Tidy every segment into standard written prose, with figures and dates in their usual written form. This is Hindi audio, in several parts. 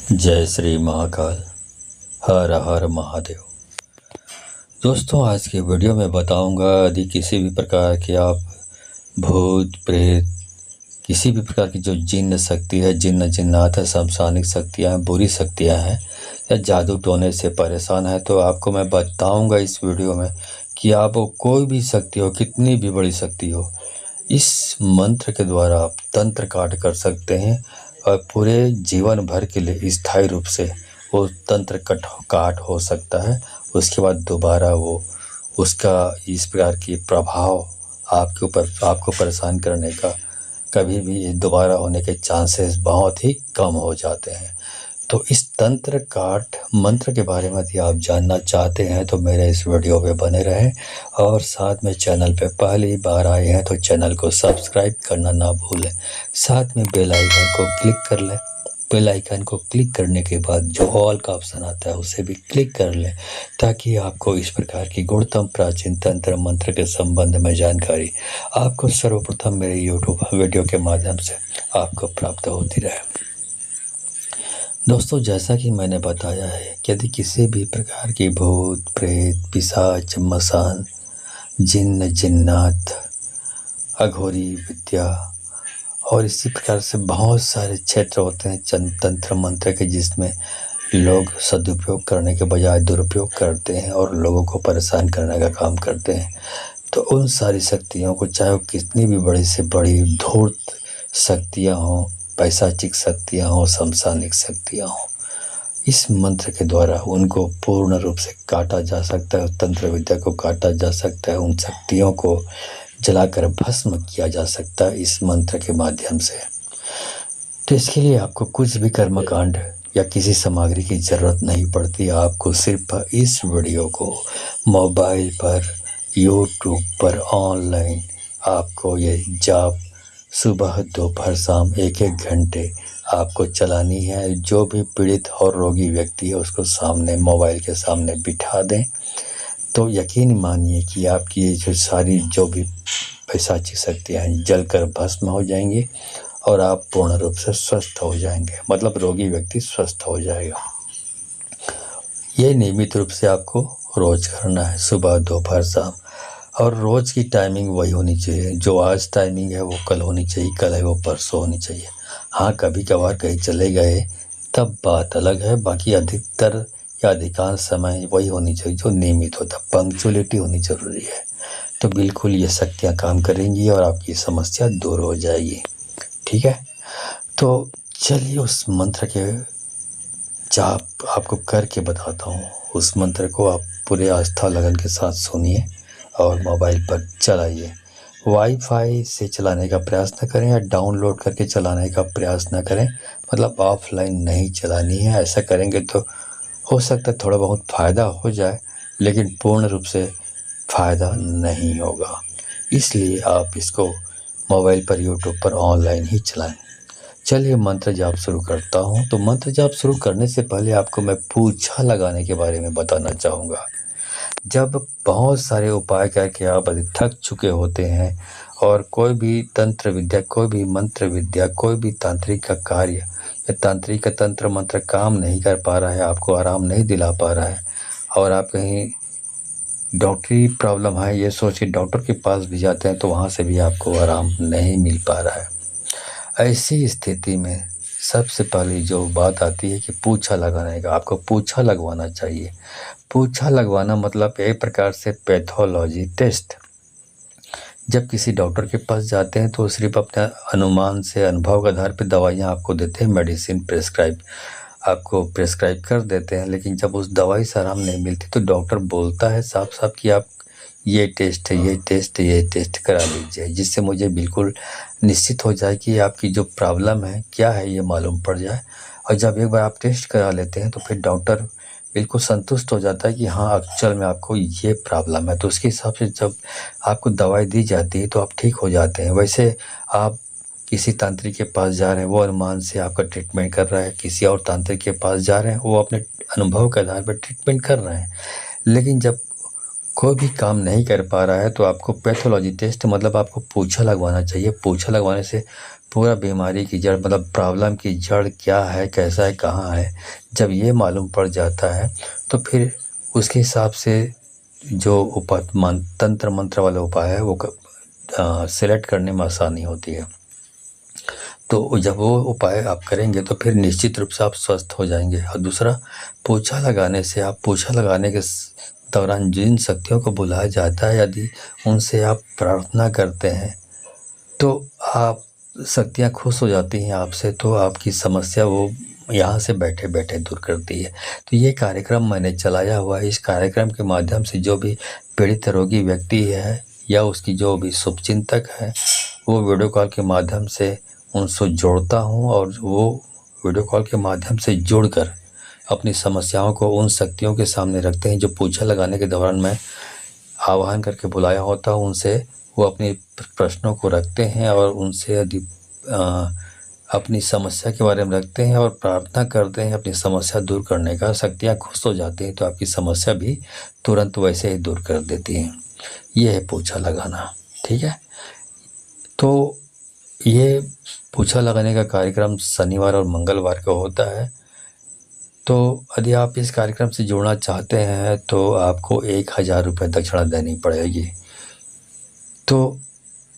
जय श्री महाकाल। हर हर महादेव। दोस्तों, आज के वीडियो में बताऊंगा यदि किसी भी प्रकार के आप भूत प्रेत, किसी भी प्रकार की जो जिन्न शक्ति है, जिन्नात है, समसानिक शक्तियाँ हैं, बुरी शक्तियाँ हैं या जादू टोने से परेशान है, तो आपको मैं बताऊंगा इस वीडियो में कि आपको कोई भी शक्ति हो, कितनी भी बड़ी शक्ति हो, इस मंत्र के द्वारा आप तंत्र काट कर सकते हैं और पूरे जीवन भर के लिए स्थायी रूप से वो तंत्र काट हो सकता है। उसके बाद दोबारा वो उसका इस प्रकार की प्रभाव आपके ऊपर, आपको परेशान करने का कभी भी दोबारा होने के चांसेस बहुत ही कम हो जाते हैं। तो इस तंत्र काट मंत्र के बारे में यदि आप जानना चाहते हैं तो मेरे इस वीडियो पे बने रहें, और साथ में चैनल पे पहली बार आए हैं तो चैनल को सब्सक्राइब करना ना भूलें। साथ में बेल आइकन को क्लिक कर लें। बेल आइकन को क्लिक करने के बाद जो ऑल का ऑप्शन आता है उसे भी क्लिक कर लें, ताकि आपको इस प्रकार की गुणतम प्राचीन तंत्र मंत्र के संबंध में जानकारी आपको सर्वप्रथम मेरे यूट्यूब वीडियो के माध्यम से आपको प्राप्त होती रहे। दोस्तों, जैसा कि मैंने बताया है कि यदि किसी भी प्रकार की भूत प्रेत, पिशाच, मसान, जिन्न, जिन्नात, अघोरी विद्या और इसी प्रकार से बहुत सारे क्षेत्र होते हैं तंत्र मंत्र के, जिसमें लोग सदुपयोग करने के बजाय दुरुपयोग करते हैं और लोगों को परेशान करने का काम करते हैं। तो उन सारी शक्तियों को, चाहे वो कितनी भी बड़ी से बड़ी धूर्त शक्तियाँ हों, पैशाचिक शक्तियाँ हों, समसानिक शक्तियाँ हों, इस मंत्र के द्वारा उनको पूर्ण रूप से काटा जा सकता है। तंत्र विद्या को काटा जा सकता है, उन शक्तियों को जलाकर भस्म किया जा सकता है इस मंत्र के माध्यम से। तो इसके लिए आपको कुछ भी कर्मकांड या किसी सामग्री की ज़रूरत नहीं पड़ती। आपको सिर्फ इस वीडियो को मोबाइल पर, यूट्यूब पर ऑनलाइन आपको ये जाप सुबह, दोपहर, शाम 1-1 घंटे आपको चलानी है। जो भी पीड़ित और रोगी व्यक्ति है उसको सामने, मोबाइल के सामने बिठा दें, तो यकीन मानिए कि आपकी ये जो सारी जो भी पैशाचिक शक्तियाँ हैं जलकर भस्म हो जाएंगी और आप पूर्ण रूप से स्वस्थ हो जाएंगे। मतलब रोगी व्यक्ति स्वस्थ हो जाएगा। ये नियमित रूप से आपको रोज करना है, सुबह, दोपहर, शाम। और रोज़ की टाइमिंग वही होनी चाहिए। जो आज टाइमिंग है वो कल होनी चाहिए, कल है वो परसों होनी चाहिए। हाँ, कभी कभार कहीं चले गए तब बात अलग है, बाकी अधिकतर या अधिकांश समय वही होनी चाहिए जो नियमित होता। पंक्चुअलिटी होनी ज़रूरी है। तो बिल्कुल ये शक्तियाँ काम करेंगी और आपकी समस्या दूर हो जाएगी। ठीक है, तो चलिए उस मंत्र के जाप आपको करके बताता हूँ। उस मंत्र को आप पूरे आस्था लगन के साथ सुनिए और मोबाइल पर चलाइए। वाईफाई से चलाने का प्रयास न करें या डाउनलोड करके चलाने का प्रयास न करें, मतलब ऑफलाइन नहीं चलानी है। ऐसा करेंगे तो हो सकता है थोड़ा बहुत फ़ायदा हो जाए, लेकिन पूर्ण रूप से फ़ायदा नहीं होगा। इसलिए आप इसको मोबाइल पर, यूट्यूब पर ऑनलाइन ही चलाएं। चलिए मंत्र जाप शुरू करता हूँ। तो मंत्र जाप शुरू करने से पहले आपको मैं पूछा लगाने के बारे में बताना चाहूँगा। जब बहुत सारे उपाय करके आप थक चुके होते हैं और कोई भी तंत्र विद्या, कोई भी मंत्र विद्या, कोई भी तांत्रिक का कार्य या तांत्रिक का तंत्र मंत्र काम नहीं कर पा रहा है, आपको आराम नहीं दिला पा रहा है, और आप कहीं डॉक्टरी प्रॉब्लम है ये सोच के डॉक्टर के पास भी जाते हैं तो वहाँ से भी आपको आराम नहीं मिल पा रहा है, ऐसी स्थिति में सबसे पहले जो बात आती है कि पूछा लगाने का, आपको पूछा लगवाना चाहिए। पूछा लगवाना मतलब एक प्रकार से पैथोलॉजी टेस्ट। जब किसी डॉक्टर के पास जाते हैं तो सिर्फ अपने अनुमान से, अनुभव के आधार पर दवाइयाँ आपको देते हैं, मेडिसिन आपको प्रेस्क्राइब कर देते हैं। लेकिन जब उस दवाई से आराम नहीं मिलती तो डॉक्टर बोलता है साफ साफ कि आप ये टेस्ट है, ये टेस्ट करा लीजिए, जिससे मुझे बिल्कुल निश्चित हो जाए कि आपकी जो प्रॉब्लम है क्या है, ये मालूम पड़ जाए। और जब एक बार आप टेस्ट करा लेते हैं तो फिर डॉक्टर बिल्कुल संतुष्ट हो जाता है कि हाँ, एक्चुअल में आपको ये प्रॉब्लम है। तो उसके हिसाब से जब आपको दवाई दी जाती है तो आप ठीक हो जाते हैं। वैसे आप किसी तांत्रिक के पास जा रहे हैं, वो अनुमान से आपका ट्रीटमेंट कर रहा है। किसी और तांत्रिक के पास जा रहे हैं, वो अपने अनुभव के आधार पर ट्रीटमेंट कर रहे हैं। लेकिन जब कोई भी काम नहीं कर पा रहा है तो आपको पैथोलॉजी टेस्ट मतलब आपको पोछा लगवाना चाहिए। पोछा लगवाने से पूरा बीमारी की जड़ मतलब प्रॉब्लम की जड़ क्या है, कैसा है, कहाँ है, जब ये मालूम पड़ जाता है तो फिर उसके हिसाब से जो तंत्र मंत्र वाला उपाय है वो सेलेक्ट करने में आसानी होती है। तो जब वो उपाय आप करेंगे तो फिर निश्चित रूप से आप स्वस्थ हो जाएंगे। और दूसरा, पोछा लगाने से आप पोछा लगाने के दौरान जिन शक्तियों को बुलाया जाता है, यदि उनसे आप प्रार्थना करते हैं तो आप शक्तियाँ खुश हो जाती हैं आपसे, तो आपकी समस्या वो यहाँ से बैठे बैठे दूर करती है। तो ये कार्यक्रम मैंने चलाया हुआ है। इस कार्यक्रम के माध्यम से जो भी पीड़ित रोगी व्यक्ति है या उसकी जो भी शुभचिंतक है, वो वीडियो कॉल के माध्यम से उनसे जोड़ता हूँ और वो वीडियो कॉल के माध्यम से जुड़कर अपनी समस्याओं को उन शक्तियों के सामने रखते हैं जो पोछा लगाने के दौरान मैं आह्वान करके बुलाया होता हूँ। उनसे वो अपने प्रश्नों को रखते हैं और उनसे यदि अपनी समस्या के बारे में रखते हैं और प्रार्थना करते हैं अपनी समस्या दूर करने का, शक्तियाँ खुश हो जाती हैं तो आपकी समस्या भी तुरंत वैसे ही दूर कर देती हैं। ये है पोछा लगाना, ठीक है। तो ये पोछा लगाने का कार्यक्रम शनिवार और मंगलवार को होता है। तो यदि आप इस कार्यक्रम से जुड़ना चाहते हैं तो आपको 1000 रुपये दक्षिणा देनी पड़ेगी। तो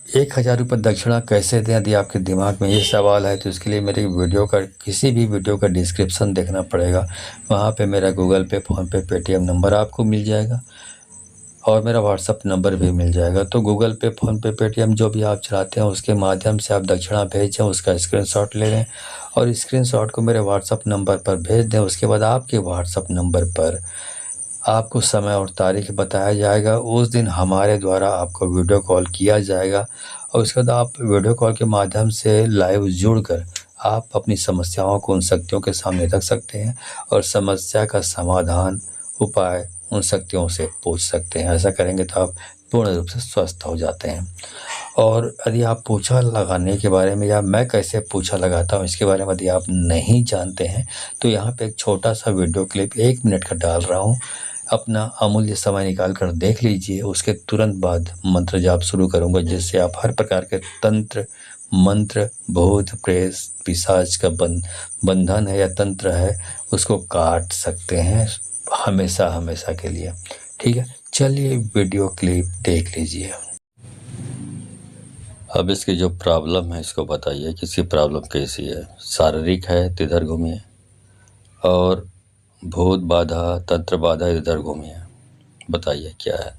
1000 रुपये दक्षिणा कैसे दें, यदि आपके दिमाग में ये सवाल है तो इसके लिए मेरे वीडियो का किसी भी वीडियो का डिस्क्रिप्शन देखना पड़ेगा। वहाँ पे मेरा गूगल पे, फ़ोनपे, पेटीएम नंबर आपको मिल जाएगा और मेरा व्हाट्सअप नंबर भी मिल जाएगा। तो गूगल पे, फ़ोनपे, पेटीएम जो भी आप चलाते हैं उसके माध्यम से आप दक्षिणा भेजें, उसका स्क्रीनशॉट ले लें और स्क्रीनशॉट को मेरे व्हाट्सअप नंबर पर भेज दें। उसके बाद आपके व्हाट्सअप नंबर पर आपको समय और तारीख बताया जाएगा। उस दिन हमारे द्वारा आपको वीडियो कॉल किया जाएगा और उसके बाद आप वीडियो कॉल के माध्यम से लाइव जुड़कर आप अपनी समस्याओं को उन शक्तियों के सामने रख सकते हैं और समस्या का समाधान, उपाय उन शक्तियों से पूछ सकते हैं। ऐसा करेंगे तो आप पूर्ण रूप से स्वस्थ हो जाते हैं। और यदि आप पोछा लगाने के बारे में या मैं कैसे पोछा लगाता हूँ इसके बारे में यदि आप नहीं जानते हैं तो यहाँ पे एक छोटा सा वीडियो क्लिप 1 मिनट का डाल रहा हूँ। अपना अमूल्य समय निकाल कर देख लीजिए। उसके तुरंत बाद मंत्र जाप शुरू करूँगा जिससे आप हर प्रकार के तंत्र, मंत्र, भूत, प्रेत, पिशाच का बंधन है या तंत्र है उसको काट सकते हैं हमेशा हमेशा के लिए, ठीक है। चलिए वीडियो क्लिप देख लीजिए। अब इसकी जो प्रॉब्लम है इसको बताइए कि इसकी प्रॉब्लम कैसी है। शारीरिक है तो इधर घूमिए और भूत बाधा, तंत्र बाधा इधर घूमिए। बताइए क्या है।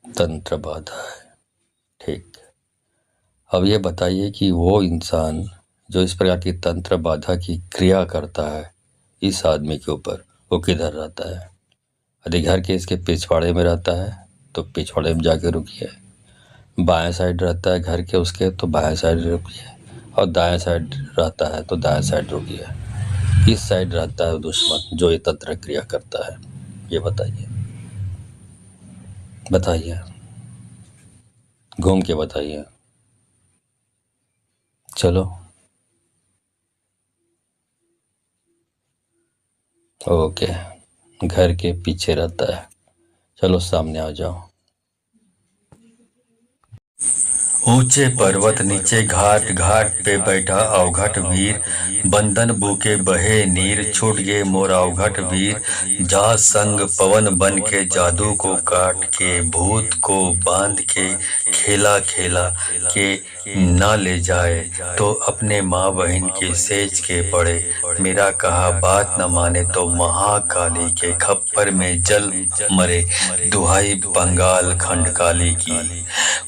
तंत्र बाधा है, ठीक। अब ये बताइए कि वो इंसान जो इस प्रकार की तंत्र बाधा की क्रिया करता है इस आदमी के ऊपर, वो किधर रहता है। यदि घर के इसके पिछवाड़े में रहता है तो पिछवाड़े में जाके रुकिए। बाएं साइड रहता है घर के उसके तो बाएं साइड रुकिए और दाएं साइड रहता है तो दाएं साइड रुकिए। इस साइड रहता है दुश्मन जो ये तंत्र क्रिया करता है, ये बताइए। बताइए, घूम के बताइए। चलो, ओके, घर के पीछे रहता है। चलो सामने आ जाओ। ऊंचे पर्वत नीचे घाट, घाट पे बैठा अवघट वीर, बंधन बूके बहे नीर, छूट गए मोर अवघट वीर, जा संग पवन बन के जादू को काट के, भूत को बांध के खेला खेला के ना ले जाए, तो अपने माँ बहन के सेज के पड़े, मेरा कहा बात न माने तो महाकाली के खप्पर में जल मरे, दुहाई बंगाल खंड काली की।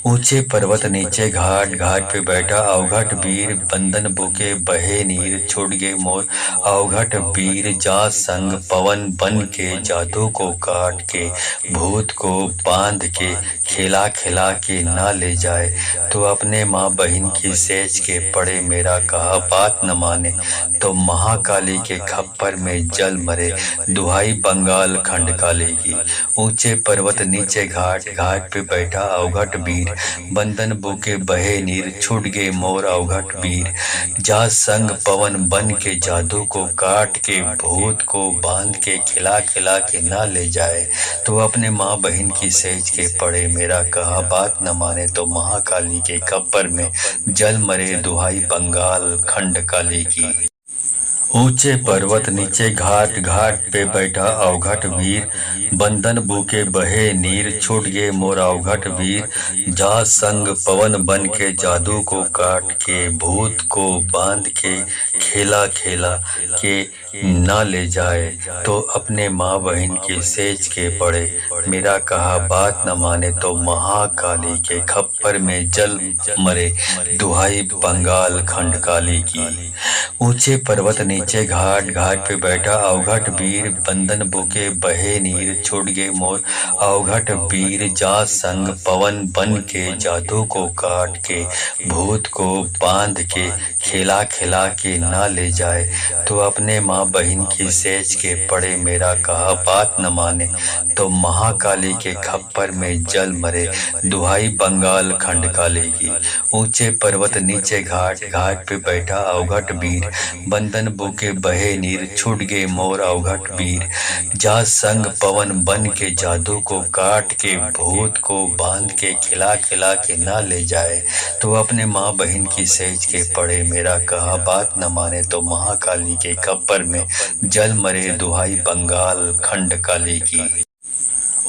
ऊंचे पर्वत नीचे घाट, घाट पे बैठा अवघट वीर, बंधन बुके बहे नीर, छूट गए मोर अवघट वीर, जा संग पवन बन के जादू को काट के, भूत को बांध के खिला खिला के ना ले जाए, तो अपने माँ बहन की सेज के पड़े, मेरा कहा बात न माने तो महाकाली के खप्पर में जल मरे, दुहाई बंगाल खंड काली की। ऊंचे पर्वत नीचे घाट, घाट पे बैठा अवघट वीर, बंधन बुके बुके बहे नीर छूट गे मोर अवघट वीर। जा संग पवन बन के जादू को काट के भूत को बांध के खिला खिला के ना ले जाए। तो अपने माँ बहन की सेज के पड़े मेरा कहा बात न माने तो महाकाली के खप्पर में जल मरे दुहाई बंगाल खंड काली की। ऊंचे पर्वत नीचे घाट घाट पे बैठा अवघट वीर। बंदन बूके बहे नीर छूट गे मोर अवघट वीर। जा संग पवन बन के जादू को काट के भूत को बांध के खेला खेला के ना ले जाए। तो अपने माँ बहन की सेज के पड़े मेरा कहा बात न माने तो महाकाली के खप्पर में जल मरे दुहाई बंगाल खंड काली की। ऊंचे पर्वत नीचे घाट घाट पे बैठा अवघट वीर। बंदन बुके बहे नीर छूट गे मोर अवघट वीर। जा संग पवन बन के जादू को काट के भूत को बांध के खिला खिला के ना ले जाए। तो अपने माँ बहन की सेज के पड़े मेरा कहा बात न माने तो महाकाली के खप्पर में जल मरे दुहाई बंगाल खंड काली की। ऊंचे पर्वत नीचे घाट घाट पे बैठा अवघट वीर। बंदन बुके बहे नीर छूट गे मोर अवघट वीर। जा संग पवन बन के जादू को काट के भूत को बांध के खिला खिला के ना ले जाए। तो अपने माँ बहन की सेज के पड़े मेरा कहा बात न माने तो महाकाली के खप्पर में जल मरे दुहाई बंगाल खंड काली की।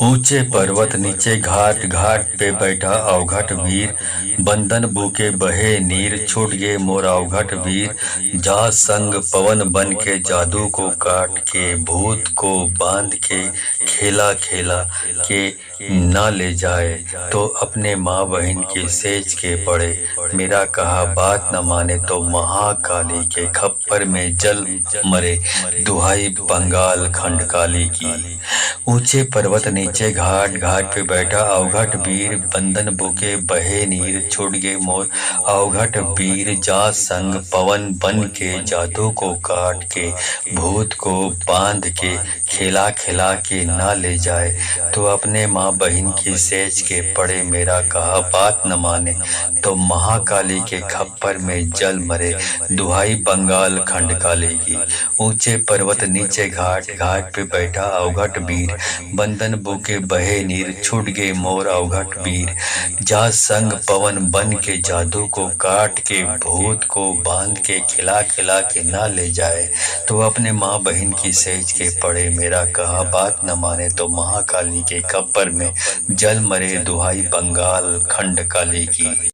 ऊंचे पर्वत नीचे घाट घाट पे बैठा अवघट वीर। बंदन बुके बहे नीर छूट गे मोर अवघट वीर। जा संग पवन बन के जादू को काट के भूत को बांध के खेला खेला के ना ले जाए। तो अपने माँ बहन की सेज के पड़े मेरा कहा बात न माने तो महाकाली के खप्पर में जल मरे दुहाई बंगाल खंड काली की। ऊंचे पर्वत नीचे घाट घाट पे बैठा अवघट वीर। बंदन बुके बहे नीर छूट गे मोर अवघट वीर। जा संग पवन बन के जादू को काट के भूत को बांध के खिला खिला के ना ले जाए। तो अपने माँ बहन की सेज के पड़े मेरा कहा बात न माने तो महाकाली के खप्पर में जल मरे दुहाई बंगाल खंड काली की। ऊंचे पर्वत नीचे घाट घाट पे बैठा अवघट वीर। बंदन बुके बहे नीर छूट गे मोर अवघट वीर। जा संग पवन बन के जादू को काट के भूत को बांध के खिला खिला के ना ले जाए। तो अपने माँ बहन की सेज के पड़े मेरा कहा बात न माने तो महाकाली के खप्पर में जल मरे दुहाई बंगाल खंड काली की।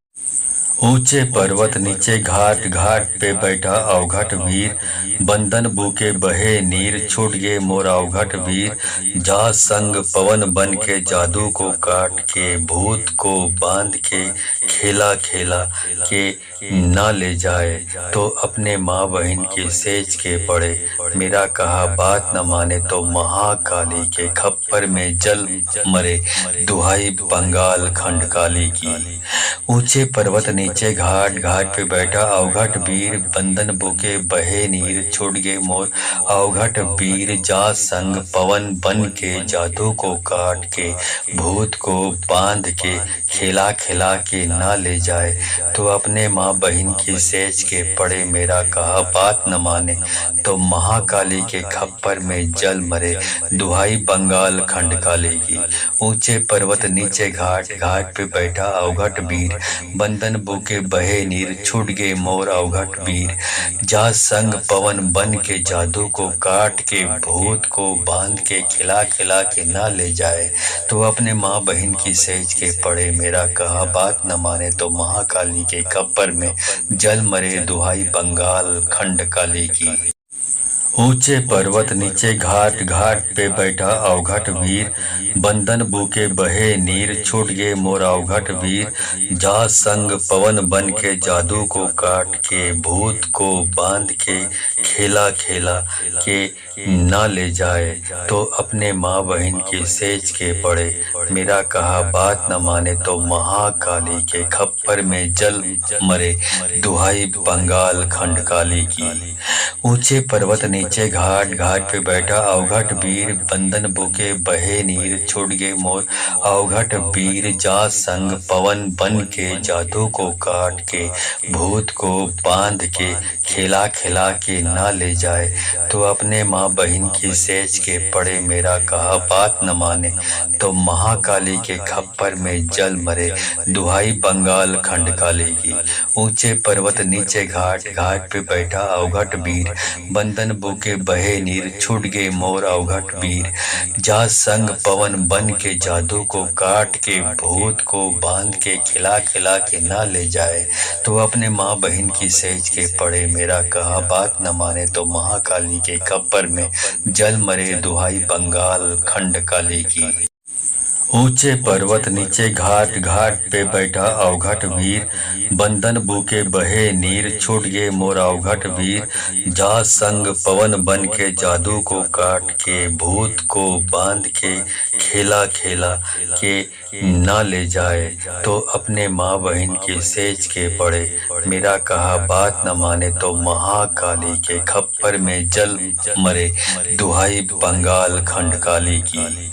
ऊंचे पर्वत नीचे घाट घाट पे बैठा अवघट वीर। बंदन बुके बहे नीर छूट गे मोर अवघट वीर। जा संग पवन बन के जादू को काट के भूत को बांध के खेला खेला के ना ले जाए। तो अपने माँ बहन की सेज के पड़े मेरा कहा बात न माने तो महाकाली के खप्पर में जल मरे दुहाई बंगाल खंड काली की। ऊंचे पर्वत नीचे घाट घाट पे बैठा अवघट वीर। बंदन बुके बहे नीर छूट गे मोर अवघट वीर। जा संग पवन बन के जादू को काट के भूत को बांध के खिला खिला के ना ले जाए। तो अपने माँ बहन की सेज के पड़े मेरा कहा बात न माने तो महाकाली के खप्पर में जल मरे दुहाई बंगाल खंड काली की। ऊंचे पर्वत नीचे घाट घाट पे बैठा अवघट वीर। बंदन बुके बहे नीर छूट गे मोर अवघट वीर। जा संग पवन बन के जादू को काट के भूत को बांध के खिला खिला के ना ले जाए। तो अपने माँ बहन की सेज के पड़े मेरा कहा बात न माने तो महाकाली के खप्पर में जल मरे दुहाई बंगाल खंड काली की। ऊंचे पर्वत नीचे घाट घाट पे बैठा अवघट वीर। बंदन बुके बहे नीर छूट गे मोर अवघट वीर। जा संग पवन बन के जादू को काट के भूत को बांध के खेला खेला के ना ले जाए। तो अपने माँ बहन की सेज के पड़े मेरा कहा बात न माने तो महाकाली के खप्पर में जल मरे दुहाई बंगाल खंड काली की। ऊंचे पर्वत नीचे घाट घाट पे बैठा अवघट वीर बंधन बुके बहे नीर छूट गए मोर अवघट वीर जा संग पवन बन के जादू को काट के भूत को बांध के खिला खिला के ना ले जाए तो अपने माँ बहन की सेज के पड़े मेरा कहा बात न माने तो महाकाली के खप्पर में जल मरे दुहाई बंगाल खंड काली की। ऊंचे पर्वत नीचे घाट घाट पे बैठा अवघट वीर बंधन बुके बहे नीर छूट गए मोर अवघट वीर जा संग पवन बन के जादू को काट के भूत को बांध के खिला खिला के ना ले जाए तो अपने माँ बहन की सेज के पड़े मेरा कहा बात न माने तो महाकाली के खप्पर में जल मरे दुहाई बंगाल खंड काली की। ऊंचे पर्वत नीचे घाट घाट पे बैठा अवघट वीर बंधन बुके बहे नीर छूट गए मोर अवघट वीर जा संग पवन बन के जादू को काट के भूत को बांध के खेला खेला के ना ले जाए तो अपने माँ बहन की सेज के पड़े मेरा कहा बात न माने तो महाकाली के खप्पर में जल मरे दुहाई बंगाल खंड काली की।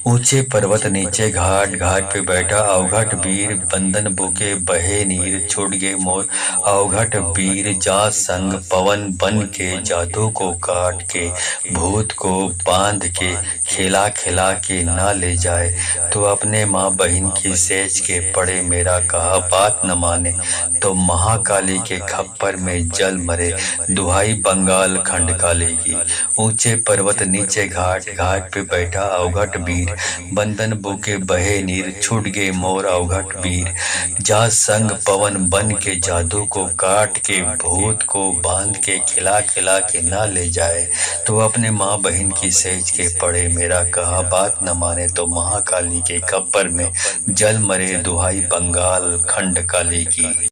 ऊंचे पर्वत नीचे घाट घाट पे बैठा अवघट वीर बंधन बुके बहे नीर छूट गए मोर अवघट वीर जा संग पवन बन के जादू को काट के भूत को बांध के खिला खिला के ना ले जाए तो अपने माँ बहन की सेज के पड़े मेरा कहा बात न माने तो महाकाली के खप्पर में जल मरे दुहाई बंगाल खंड काली की। ऊंचे पर्वत नीचे घाट घाट पे बैठा अवघट वीर बंधन बुके बहे नीर छूट गए मोर अवघट वीर जा संग पवन बन के जादू को काट के भूत को बांध के खिला खिला के ना ले जाए तो अपने माँ बहन की सेज के पड़े मेरा कहा बात न माने तो महाकाली के खप्पर में जल मरे दुहाई बंगाल खंड काली की।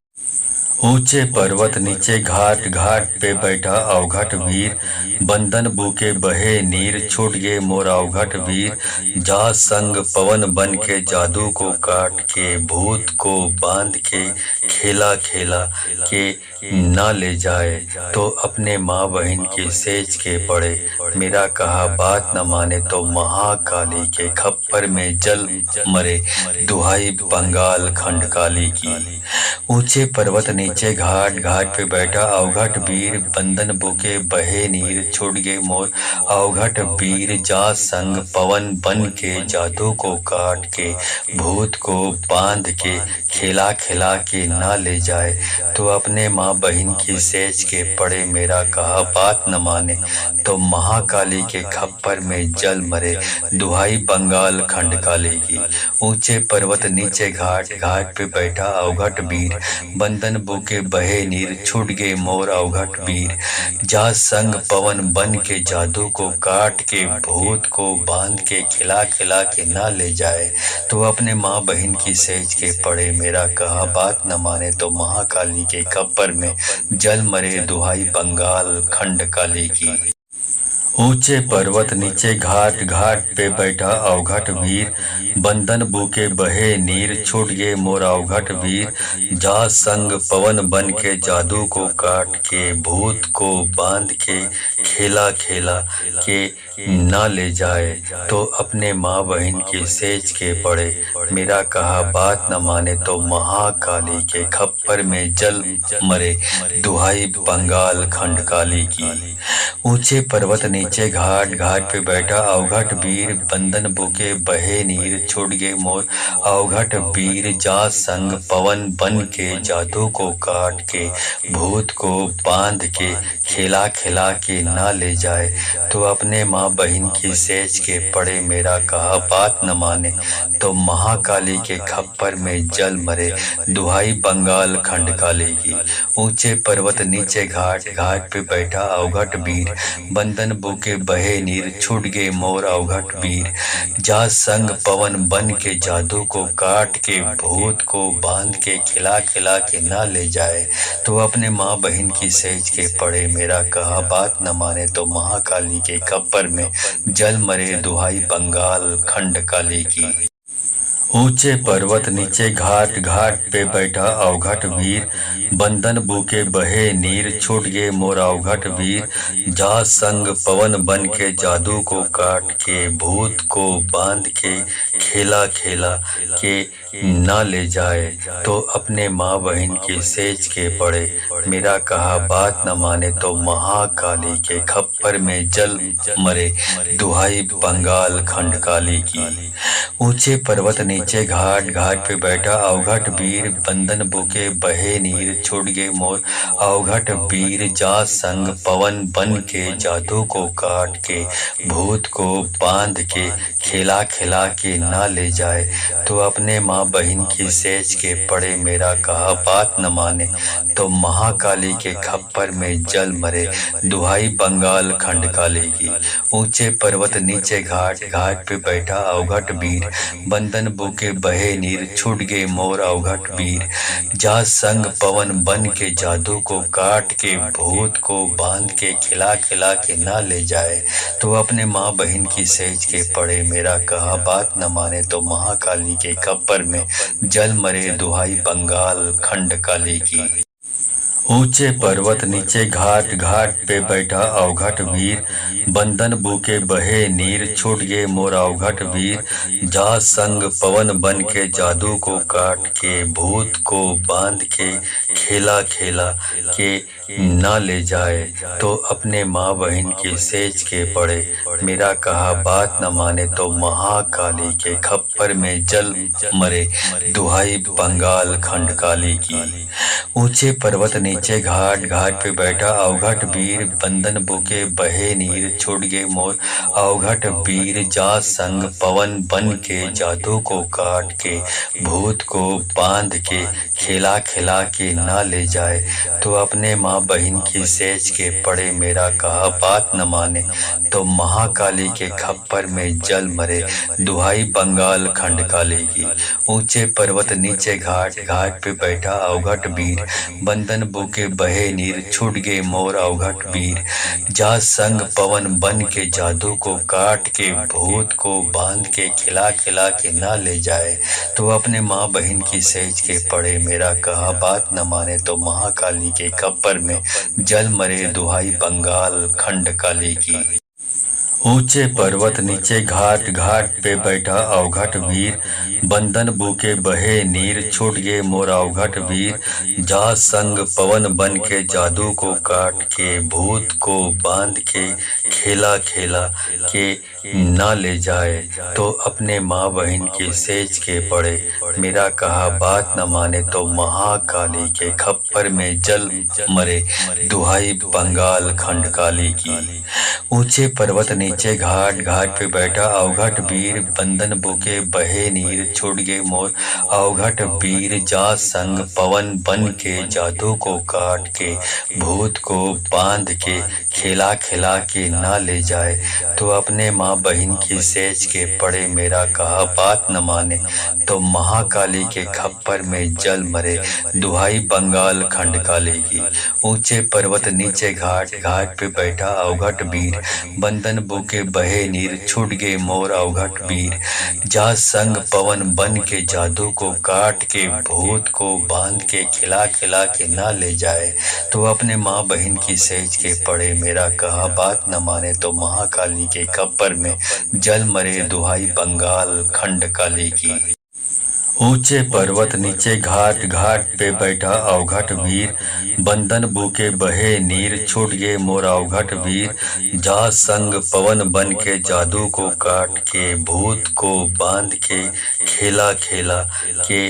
ऊंचे पर्वत नीचे घाट घाट पे बैठा अवघट वीर बंधन बुके बहे नीर छूट गए मोर अवघट वीर जा संग पवन बन के जादू को काट के भूत को बांध के खेला खेला के ना ले जाए तो अपने माँ बहन की सेज के पड़े मेरा कहा बात न माने तो महाकाली के खप्पर में जल मरे दुहाई बंगाल खंड काली की। ऊंचे पर्वत नीचे घाट घाट पे बैठा अवघट वीर बंधन बुके बहे नीर छूट गए मोर अवघट वीर जा संग पवन बन के जादू को काट के भूत को बांध के खिला खिला के ना ले जाए तो अपने माँ बहन की सेज के पड़े मेरा कहा बात न माने तो महाकाली के खप्पर में जल मरे दुहाई बंगाल खंड काली की। ऊंचे पर्वत नीचे घाट घाट पे बैठा अवघट वीर बंधन बुके बहे नीर छूट गए मोर अवघट वीर जा संग पवन बन के जादू को काट के भूत को बांध के खिला खिला के ना ले जाए तो अपने माँ बहन की सेज के पड़े मेरा कहा बात न माने तो महाकाली के खप्पर में जल मरे दुहाई बंगाल खंड काली की। ऊंचे पर्वत नीचे घाट घाट पे बैठा अवघट वीर बंधन बुके बहे नीर छूट गए मोर अवघट वीर जा संग पवन बन के जादू को काट के भूत को बांध के खेला खेला के ना ले जाए तो अपने माँ बहन की सेज के पड़े मेरा कहा बात न माने तो महाकाली के खप्पर में जल मरे दुहाई बंगाल खंड काली की। ऊंचे पर्वत नीचे घाट घाट पे बैठा अवघट वीर बंधन बुके बहे नीर छूट गए मोर अवघट वीर जा संग पवन बन के जादू को काट के भूत को बांध के खिला खिला के ना ले जाए तो अपने माँ बहन की सेज के पड़े मेरा कहा बात न माने तो महाकाली के खप्पर में जल मरे दुहाई बंगाल खंड काली की। ऊंचे पर्वत नीचे घाट घाट पे बैठा अवघट वीर बंधन बुके बहे नीर छूट गए मोर अवघट वीर जा संग पवन बन के जादू को काट के भूत को बांध के खिला खिला के ना ले जाए तो अपने माँ बहन की सेज के पड़े मेरा कहा बात न माने तो महाकाली के खप्पर में जल मरे दुहाई बंगाल खंड काली की। ऊंचे पर्वत नीचे घाट, घाट पे बैठा अवघट वीर। बंधन बूके बहे नीर, छूट गए मोर अवघट वीर। जा संग पवन बन के जादू को काट के, भूत को बांध के खेला खेला के ना ले जाए, तो अपने माँ बहन की सेज के पड़े। मेरा कहा बात न माने तो महाकाली के खप्पर में जल मरे। दुहाई बंगाल खंड काली की। ऊंचे पर्वत नीचे घाट, घाट पे बैठा अवघट वीर। बंधन बुके बहे नीर, छूट गए मोर अवघट वीर। जा संग पवन बन के जादू को काट के, भूत को बांध के खिला खिला के ना ले जाए, तो अपने माँ बहन की सेज के पड़े। मेरा कहा बात न माने तो महाकाली के खप्पर में जल मरे। दुहाई बंगाल खंड काली की। ऊंचे पर्वत नीचे घाट, घाट पे बैठा अवघट वीर। बंधन बुके बहे नीर, छूट गए मोर अवघट वीर। जा संग पवन बन के जादू को काट के, भूत को बांध के खिला खिला के ना ले जाए, तो अपने माँ बहन की सेज के पड़े। मेरा कहा बात न माने तो महाकाली के खप्पर में जल मरे। दुहाई बंगाल खंड काली की। ऊंचे पर्वत नीचे घाट, घाट पे बैठा अवघट वीर। बंधन बूके बहे नीर, छूट गए मोर अवघट वीर। जा संग पवन बन के जादू को काट के, भूत को बांध के खेला खेला के ना ले जाए, तो अपने माँ बहन की सेज के पड़े। मेरा कहा बात न माने तो महाकाली के खप्पर में जल मरे। दुहाई बंगाल खंड काली की। ऊंचे पर्वत नीचे घाट, घाट पे बैठा अवघट वीर। बंधन बुके बहे नीर, छूट गए मोर अवघट वीर। जा संग पवन बन के जादू को काट के, भूत को बांध के खिला खिला के ना ले जाए, तो अपने माँ बहन की सेज के पड़े। मेरा कहा बात न माने तो महाकाली के खप्पर में जल मरे। दुहाई बंगाल खंड काली की। ऊंचे पर्वत नीचे घाट, घाट पे बैठा अवघट वीर। बंधन बुके बहे नीर, छूट गए मोर अवघट वीर। जा संग पवन बन के जादू को काट के, भूत को बांध के खिला खिला के ना ले जाए, तो अपने माँ बहन की सेज के पड़े। मेरा कहा बात न माने तो महाकाली के खप्पर में जल मरे। दुहाई बंगाल खंड काली की। ऊंचे पर्वत नीचे घाट, घाट पे बैठा अवघट वीर। बंधन बुके बहे नीर, छूट गए मोर अवघट वीर। जा संग पवन बन के जादू को काट के, भूत को बांध के खेला खेला के ना ले जाए, तो अपने माँ बहन की सेज के पड़े। मेरा कहा बात न माने तो महाकाली के खप्पर में जल मरे। दुहाई बंगाल खंड काली की। ऊंचे पर्वत नीचे घाट, घाट पे बैठा अवघट वीर। बंधन बुके बहे नीर, छूट गए मोर अवघट वीर। जा संग पवन बन के जादू को काट के, भूत को बांध के खिला खिला के ना ले जाए, तो अपने माँ बहन की सेज के पड़े। मेरा कहा बात न माने तो महाकाली के खप्पर में जल मरे। दुहाई बंगाल खंड काली की। ऊंचे पर्वत नीचे घाट, घाट पे बैठा अवघट वीर। बंधन बुके बहे नीर, छूट गए मोर अवघट वीर। जा संग पवन बन के जादू को काट के, भूत को बांध के खिला खिला के ना ले जाए, तो अपने माँ बहन की सेज के पड़े। मेरा कहा बात न माने तो महाकाली के खप्पर में जल मरे। दुहाई बंगाल खंड काली की। ऊंचे पर्वत नीचे घाट, घाट पे बैठा अवघट वीर। बंधन बुके बहे नीर, छूट गए मोर अवघट वीर। जा संग पवन बन के जादू को काट के, भूत को बांध के खेला खेला के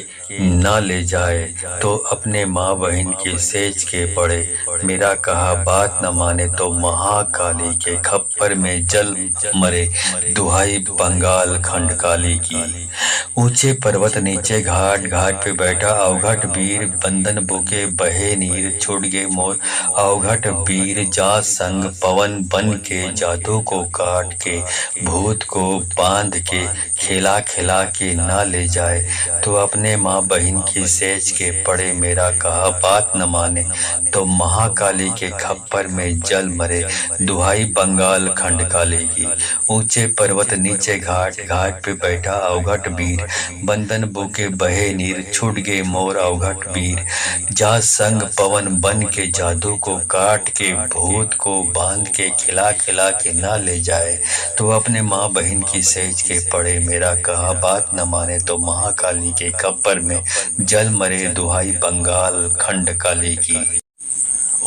ना ले जाए, तो अपने माँ बहन की सेज के पड़े। मेरा कहा बात न माने तो महाकाली के खप्पर में जल मरे। दुहाई बंगाल खंड काली की। ऊंचे पर्वत नीचे घाट, घाट पे बैठा अवघट वीर। बंधन बुके बहे नीर, छूट गए मोर अवघट वीर। जा संग पवन बन के जादू को काट के, भूत को बांध के खेला खिला के ना ले जाए। तो अपने माँ बहन की सेज के पड़े मेरा कहा बात न माने, तो महाकाली के खप्पर में जल मरे, दुहाई बंगाल खंड काली की। ऊंचे पर्वत नीचे घाट, घाट पे बैठा अवघट वीर, बंधन बूके बहे नीर, छूट गए मोर अवघट वीर। जा संग पवन बन के जादू को काट के, भूत को बांध के खिला खिला के ना ले जाए। तो अपने माँ बहन की सेज के पड़े मेरा कहा बात न माने, तो महाकाली के खप्पर में जल मरे, दुहाई बंगाल खंड काली की।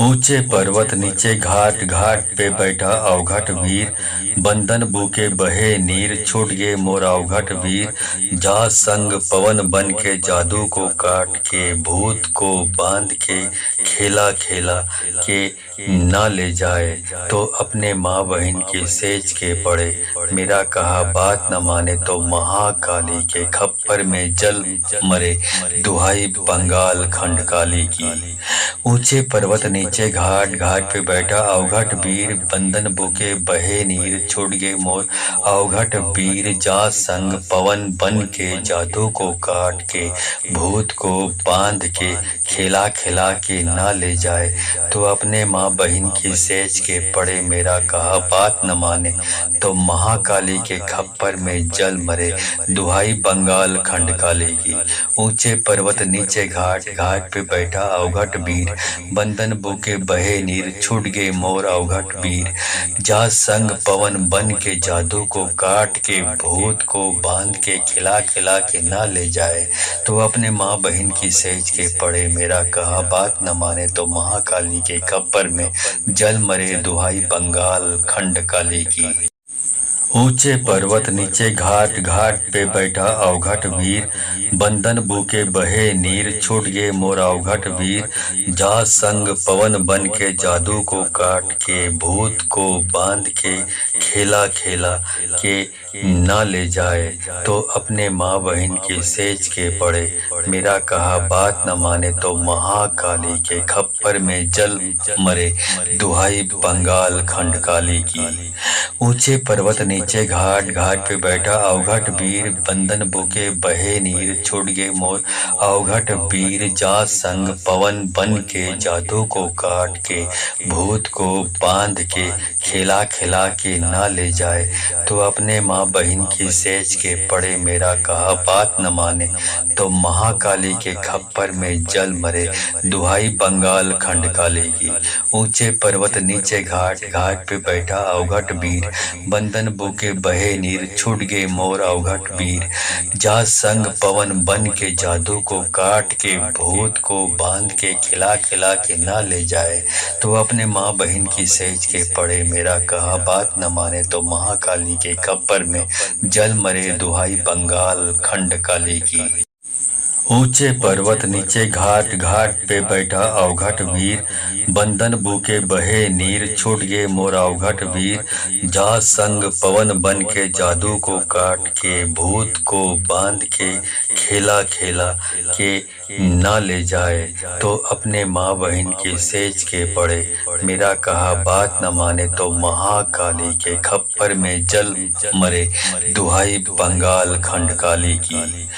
ऊंचे पर्वत नीचे घाट, घाट पे बैठा अवघट वीर, बंधन बूके बहे नीर, छूट गए मोर अवघट वीर। जा संग पवन बन के जादू को काट के, भूत को बांध के खेला खेला के ना ले जाए। तो अपने माँ बहन की सेज के पड़े मेरा कहा बात न माने, तो महाकाली के खप्पर में जल मरे, दुहाई बंगाल खंड काली की। ऊंचे पर्वत नीचे घाट, घाट पे बैठा अवघट वीर, बंधन बूके बहे नीर, छूट गए मोर अवघट वीर। जा संग पवन बन के जादू को काट के, भूत को बांध के खिला खिला के ना ले जाए। तो अपने माँ बहन की सेज के पड़े मेरा कहा बात न माने, तो महाकाली के खप्पर में जल मरे, दुहाई बंगाल खंड काली की। ऊंचे पर्वत नीचे घाट, घाट पे बैठा अवघट वीर, बंधन बूके बहे नीर, छूट गए मोर अवघट वीर। जा संग पवन बन के जादू को काट के, भूत को बांध के खिला खिला के ना ले जाए। तो अपने माँ बहन की सेज के पड़े मेरा कहा बात न माने, तो महाकाली के खप्पर में जल मरे, दुहाई बंगाल खंड काली की। ऊंचे पर्वत नीचे घाट, घाट पे बैठा अवघट वीर, बंधन बूके बहे नीर, छूट गए मोर अवघट वीर। जा संग पवन बन के जादू को काट के, भूत को बांध के खेला खेला के ना ले जाए। तो अपने माँ बहन की सेज के पड़े मेरा कहा बात न माने, तो महाकाली के खप्पर में जल मरे, दुहाई बंगाल खंड काली की। ऊंचे पर्वत नीचे घाट, घाट पे बैठा अवघट वीर, बंधन बूके बहे नीर, छूट गए मोर अवघट वीर। जा संग पवन बन के जादू को काट के, भूत को बांध के खिला खिला के ना ले जाए। तो अपने माँ बहन की सेज के पड़े मेरा कहा बात न माने, तो महाकाली के खप्पर में जल मरे, दुहाई बंगाल खंड काली की। ऊंचे पर्वत नीचे घाट, घाट पे बैठा अवघट वीर, बंधन बूके बहे नीर, छूट गए मोर अवघट वीर। जा संग पवन बन के जादू को काट के, भूत को बांध के खिला खिला के ना ले जाए। तो अपने माँ बहन की सेज के पड़े मेरा कहा बात न माने, तो महाकाली के खप्पर में जल मरे, दुहाई बंगाल खंड काली की। ऊंचे पर्वत नीचे घाट, घाट पे बैठा अवघट वीर, बंधन बूके बहे नीर, छूट गए मोर अवघट वीर। जा संग पवन बन के जादू को काट के, भूत को बांध के खेला खेला के ना ले जाए। तो अपने माँ बहन की सेज के पड़े मेरा कहा बात न माने, तो महाकाली के खप्पर में जल मरे, दुहाई बंगाल खंड काली की।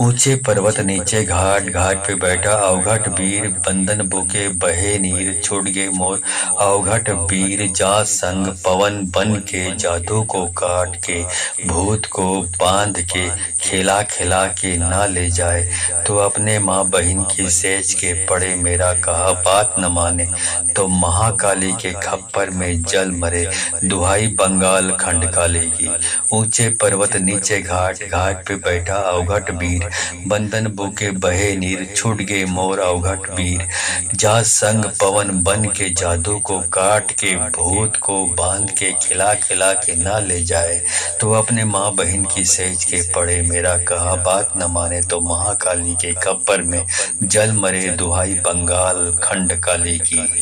ऊंचे पर्वत नीचे घाट, घाट पे बैठा अवघट वीर, बंधन बूके बहे नीर, छूट गए मोर अवघट वीर। जा संग पवन बन के जादू को काट के, भूत को बांध के खिला खिला के ना ले जाए। तो अपने माँ बहन की सेज के पड़े मेरा कहा बात न माने, तो महाकाली के खप्पर में जल मरे, दुहाई बंगाल खंड काली की। ऊंचे पर्वत नीचे घाट, घाट पे बैठा अवघट वीर, बंधन बूके बहे नीर, छूट गए मोर अवघट वीर। जा संग पवन बन के जादू को काट के, भूत को बांध के खिला खिला के ना ले जाए। तो अपने माँ बहन की सेज के पड़े मेरा कहा बात न माने, तो महाकाली के खप्पर में जल मरे, दुहाई बंगाल खंड काली की।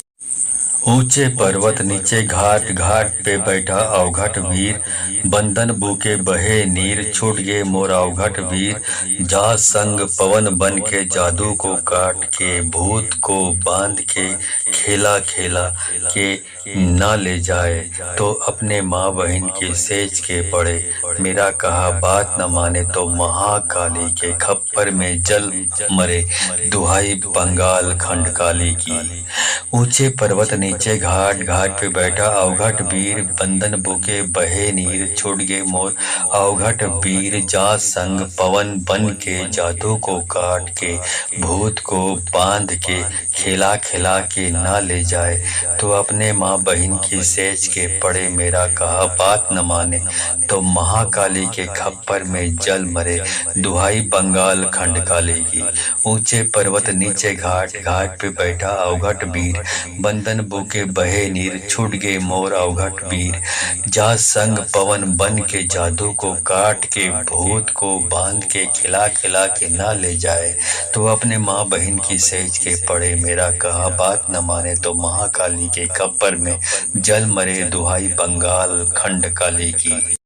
ऊंचे पर्वत नीचे घाट, घाट पे बैठा अवघट वीर, बंधन बूके बहे नीर, छूट गए मोर अवघट वीर। जा संग पवन बन के जादू को काट के, भूत को बांध के खेला खेला के ना ले जाए तो अपने माँ बहन की सेज के पड़े। मेरा कहा बात न माने तो महाकाली के खप्पर में जल मरे। दुहाई बंगाल खंड काली की। ऊंचे पर्वत नीचे घाट, घाट पे बैठा अवघट वीर, बंधन बुके बहे नीर, छूट गए मोर अवघट वीर, जा संग पवन बन के जादू को काट के, भूत को बांध के, खिला खिला के ना ले जाए तो अपने माँ बहन की सेज के पड़े। मेरा कहा बात न माने तो महाकाली के खप्पर में जल मरे। दुहाई बंगाल खंड काली की। ऊंचे पर्वत नीचे घाट, घाट पे बैठा अवघट वीर, बंधन बुके बहे नीर, छूट गए मोर अवघट वीर, जा संग पवन बन के जादू को काट के, भूत को बांध के, खिला खिला के ना ले जाए तो अपने माँ बहन की सेज के पड़े। मेरा कहा बात न माने तो महाकाली के खप्पर में जल मरे। दुहाई बंगाल खंड काली की।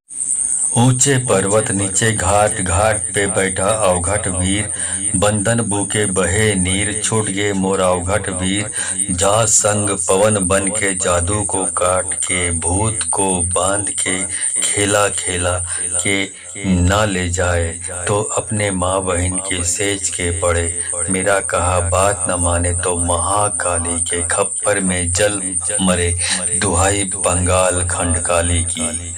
ऊंचे पर्वत नीचे घाट, घाट पे बैठा अवघट वीर, बंधन बुके बहे नीर, छूट गए मोर अवघट वीर, जा संग पवन बन के जादू को काट के, भूत को बांध के, खेला खेला के ना ले जाए तो अपने माँ बहन की सेज के पड़े। मेरा कहा बात न माने तो महाकाली के खप्पर में जल मरे। दुहाई बंगाल खंड काली की।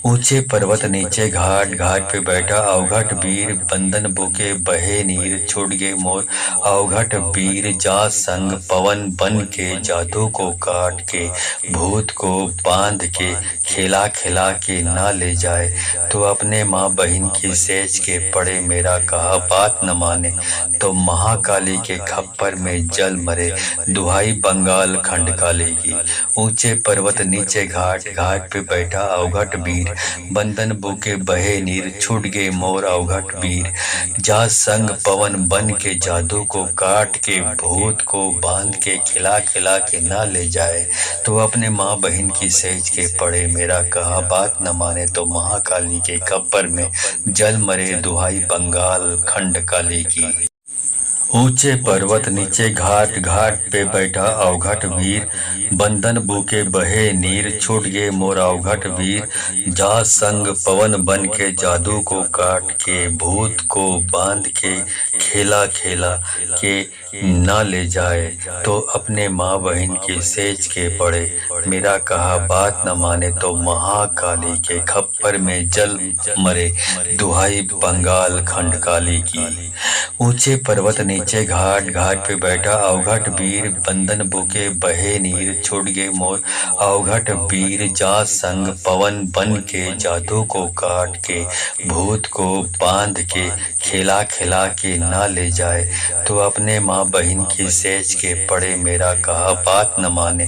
ऊंचे पर्वत नीचे घाट, घाट पे बैठा अवघट वीर, बंधन बुके बहे नीर, छूट गए मोर अवघट वीर, जा संग पवन बन के जादू को काट के, भूत को बांध के, खिला खिला के ना ले जाए तो अपने माँ बहन की सेज के पड़े। मेरा कहा बात न माने तो महाकाली के खप्पर में जल मरे। दुहाई बंगाल खंड काली की। ऊंचे पर्वत नीचे घाट, घाट पे बैठा अवघट वीर, बंधन बुके बहे नीर, छूट गए मोर अवघट वीर, जा संग पवन बन के जादू को काट के, भूत को बांध के, खिला खिला के ना ले जाए तो अपने माँ बहन की सेज के पड़े। मेरा कहा बात न माने तो महाकाली के खप्पर में जल मरे। दुहाई बंगाल खंड काली की। ऊंचे पर्वत नीचे घाट, घाट पे बैठा अवघट वीर, बंधन बुके बहे नीर, छूट गए मोर अवघट वीर, जा संग पवन बन के जादू को काट के, भूत को बांध के, खेला खेला के ना ले जाए तो अपने माँ बहन की सेज के पड़े। मेरा कहा बात न माने तो महाकाली के खप्पर में जल मरे। दुहाई बंगाल खंड काली की। ऊंचे पर्वत नीचे घाट, घाट पे बैठा अवघट वीर, बंधन बुके बहे नीर, छूट गए मोर अवघट वीर, जा संग पवन बन के जादू को काट के, भूत को बांध के, खिला खिला के ना ले जाए तो अपने माँ बहन की सेज के पड़े। मेरा कहा बात न माने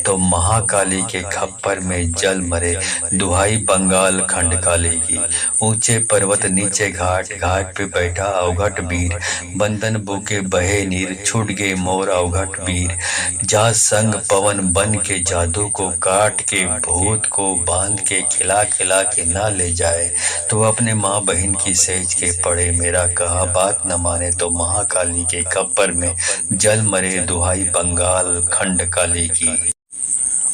तो महाकाली के खप्पर में जल मरे। दुहाई बंगाल खंड काली की। ऊंचे पर्वत नीचे घाट, घाट पे बैठा अवघट वीर, बंधन बुके बहे नीर, छूट गए मोर अवघट वीर, जा संग पवन बन के जादू को काट के, भूत को बांध के, खिला खिला के ना ले जाए तो अपने माँ बहन की सेज के पड़े। मेरा कहा बात न माने तो महाकाली के खप्पर में जल मरे। दुहाई बंगाल खंड काली की।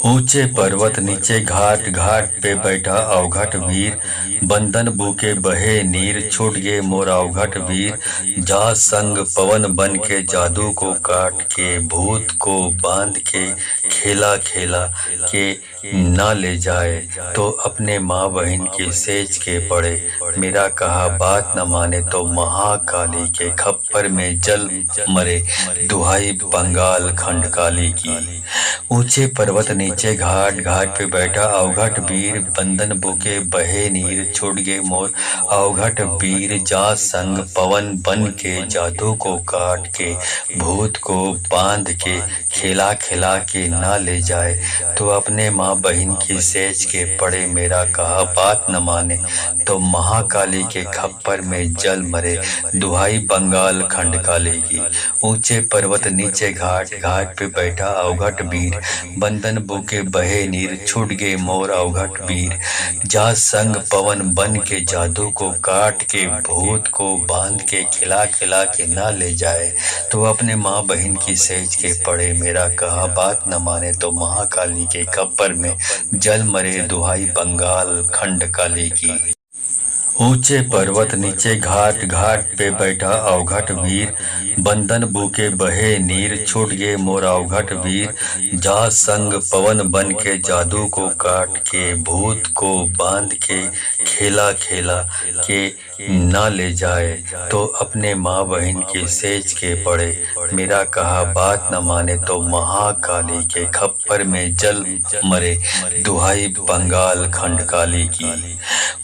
ऊंचे पर्वत नीचे घाट, घाट पे बैठा अवघट वीर, बंधन बुके बहे नीर, छूट गए मोर अवघट वीर, जा संग पवन बन के जादू को काट के, भूत को बांध के, खेला खेला के ना ले जाए तो अपने माँ बहन की सेज के पड़े। मेरा कहा बात न माने तो महाकाली के खप्पर में जल मरे। दुहाई बंगाल खंड काली की। ऊंचे पर्वत नीचे घाट, घाट पे बैठा अवघट वीर, बंधन बुके बहे नीर, छूट गए मोर अवघट वीर, जा संग पवन बन के जादू को काट के, भूत को बांध के, खिला खिला के ना ले जाए तो अपने माँ बहन की सेज के पड़े। मेरा कहा बात न माने तो महाकाली के खप्पर में जल मरे। दुहाई बंगाल खंड काली की। ऊंचे पर्वत नीचे घाट, घाट पे बैठा अवघट वीर, बंधन बुके बुके बहे नीर छूट गे मोर अवघट वीर। जा संग पवन बन के जादू को काट के भूत को बांध के खिला खिला के ना ले जाए तो अपने माँ बहन की सेज के पड़े मेरा कहा बात न माने तो महाकाली के खप्पर में जल मरे दुहाई बंगाल खंड काली की। ऊंचे पर्वत नीचे घाट घाट पे बैठा अवघट वीर। बंदन बूके बहे नीर छूट गे मोर अवघट वीर। जा संग पवन बन के जादू को काट के भूत को बांध के खेला खेला के ना ले जाए तो अपने माँ बहन की सेज के पड़े मेरा कहा बात न माने तो महाकाली के खप्पर में जल मरे दुहाई बंगाल खंड काली की।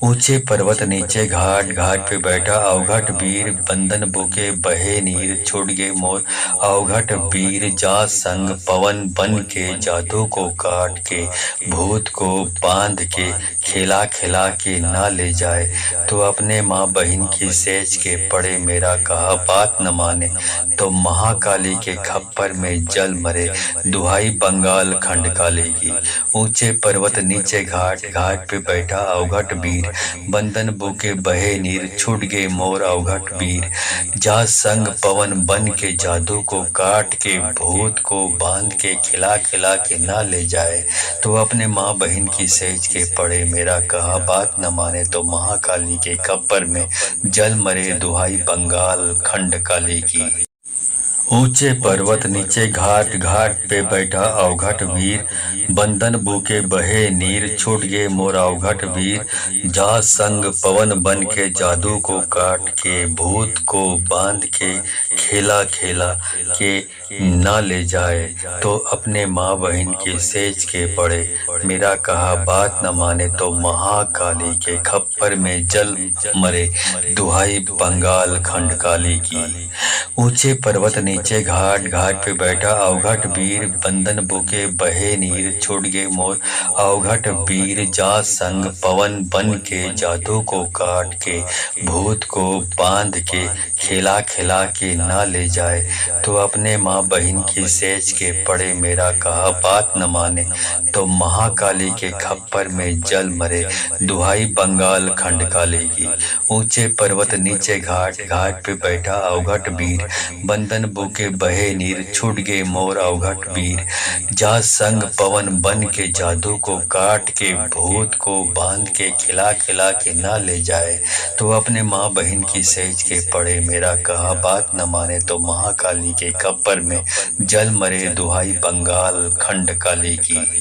ऊंचे पर्वत नीचे घाट घाट पे बैठा अवघट वीर। बंदन बुके बहे नीर छूट गे मोर अवघट वीर। जा संग पवन बन के जादू को काट के भूत को बांध के खिला खिला के ना ले जाए तो अपने माँ बहन की सेज के पड़े मेरा कहा बात न माने तो महाकाली के खप्पर में जल मरे दुहाई बंगाल खंड काली की। ऊंचे पर्वत नीचे घाट घाट पे बैठा अवघट वीर। बंदन बुके बहे नीर छूट गे मोर अवघट वीर। जा संग पवन बन के जादू को काट के भूत को बांध के खिला खिला के ना ले जाए तो अपने माँ बहन की सेज के पड़े मेरा कहा बात न माने तो महाकाली के खप्पर में जल मरे दुहाई बंगाल खंड काली की। ऊंचे पर्वत नीचे घाट घाट पे बैठा अवघट वीर। बंदन बुके बहे नीर छूट गे मोर अवघट वीर। जा संग पवन बन के जादू को काट के भूत को बांध के खेला खेला के ना ले जाए तो अपने माँ बहन की सेज के पड़े मेरा कहा बात न माने तो महाकाली के खप्पर में जल मरे दुहाई बंगाल खंड काली की। ऊंचे पर्वत नीचे घाट घाट पे बैठा अवघट वीर। बंदन बुके बहे नीर छूट गे मोर अवघट वीर। जा संग पवन बन के जादू को काट के भूत को बांध के खिला खिला के ना ले जाए तो अपने माँ बहन की सेज के पड़े मेरा कहा बात न माने तो महाकाली के खप्पर में जल मरे दुहाई बंगाल खंड काली की। ऊंचे पर्वत नीचे घाट घाट पे बैठा अवघट वीर। बंदन बुके बहे नीर छूट गे मोर अवघट वीर। जा संग पवन बन के जादू को काट के भूत को बांध के खिला खिला के ना ले जाए तो अपने माँ बहन की सेज के पड़े मेरा कहा बात न माने तो महाकाली के खप्पर में जल मरे दुहाई बंगाल खंड काली की।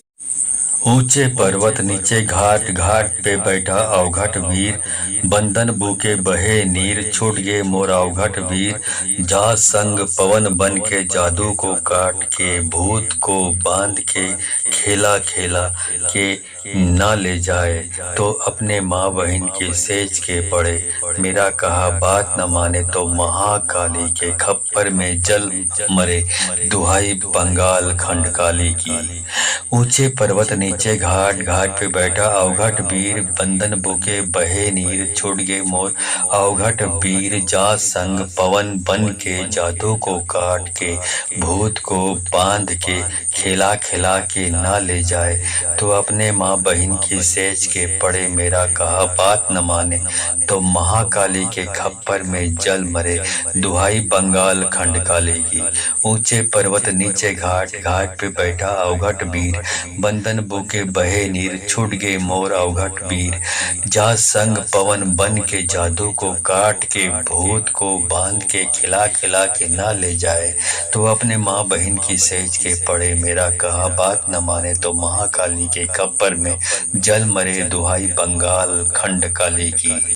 ऊंचे पर्वत नीचे घाट घाट पे बैठा अवघट वीर। बंदन बुके बहे नीर छूट गे मोर अवघट वीर। जा संग पवन बन के जादू को काट के भूत को बांध के खेला खेला के ना ले जाए तो अपने माँ बहन की सेज के पड़े मेरा कहा बात न माने तो महाकाली के खप्पर में जल मरे दुहाई बंगाल खंड काली की। ऊंचे पर्वत नीचे घाट घाट पे बैठा अवघट वीर। बंदन बुके बहे नीर छूट गे मोर अवघट वीर। जा संग पवन बन के जादू को काट के भूत को बांध के खिला खिला के ना ले जाए तो अपने माँ बहन की सेज के पड़े मेरा कहा बात न माने तो महाकाली के खप्पर में जल मरे दुहाई बंगाल खंड काली की। ऊंचे पर्वत नीचे घाट घाट पे बैठा अवघट वीर। बंदन बुके बहे नीर छूट गे मोर अवघट वीर। जा संग पवन बन के जादू को काट के भूत को बांध के खिला खिला के ना ले जाए तो अपने माँ बहन की सेज के पड़े मेरा कहा बात न माने तो महाकाली के खप्पर में जल मरे दुहाई बंगाल खंड काली की।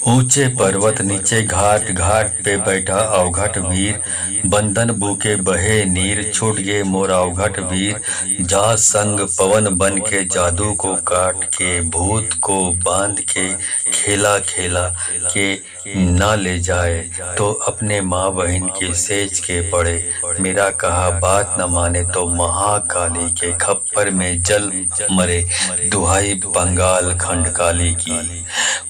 ऊंचे पर्वत नीचे घाट घाट पे बैठा अवघट वीर। बंदन बुके बहे नीर छूट गे मोर अवघट वीर। जा संग पवन बन के जादू को काट के भूत को बांध के खेला खेला के ना ले जाए तो अपने माँ बहन की सेज के पड़े, मेरा कहा बात न माने तो महाकाली के खप्पर में जल मरे, दुहाई बंगाल खंड काली की।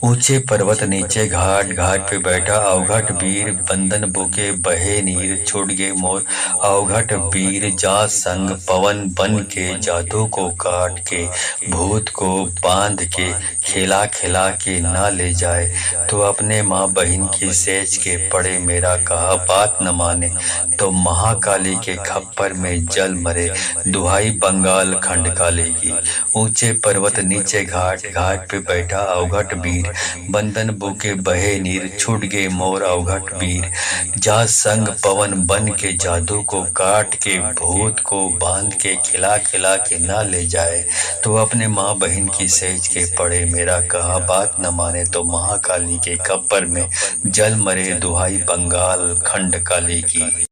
ऊंचे पर्वत नीचे घाट, घाट पे बैठा अवघट वीर, बंधन बुके बहे नीर, छूट गए मोर अवघट वीर, जा संग पवन बन के जादू को काट के, भूत को बांध के, खिला खिला के ना ले जाए तो अपने माँ बहन की सेज के पड़े, मेरा कहा बात न माने तो महाकाली के खप्पर में जल मरे, दुहाई बंगाल खंड काली की। ऊंचे पर्वत नीचे घाट, घाट पे बैठा अवघट वीर, बंधन बुके बहे नीर, छूट गए मोर अवघट वीर, जा संग पवन बन के जादू को काट के, भूत को बांध के, खिला खिला के ना ले जाए तो अपने माँ बहन की सेज के पड़े, मेरा कहा बात न माने तो महाकाली के खप्पर में जल मरे, दुहाई बंगाल खंड काली की।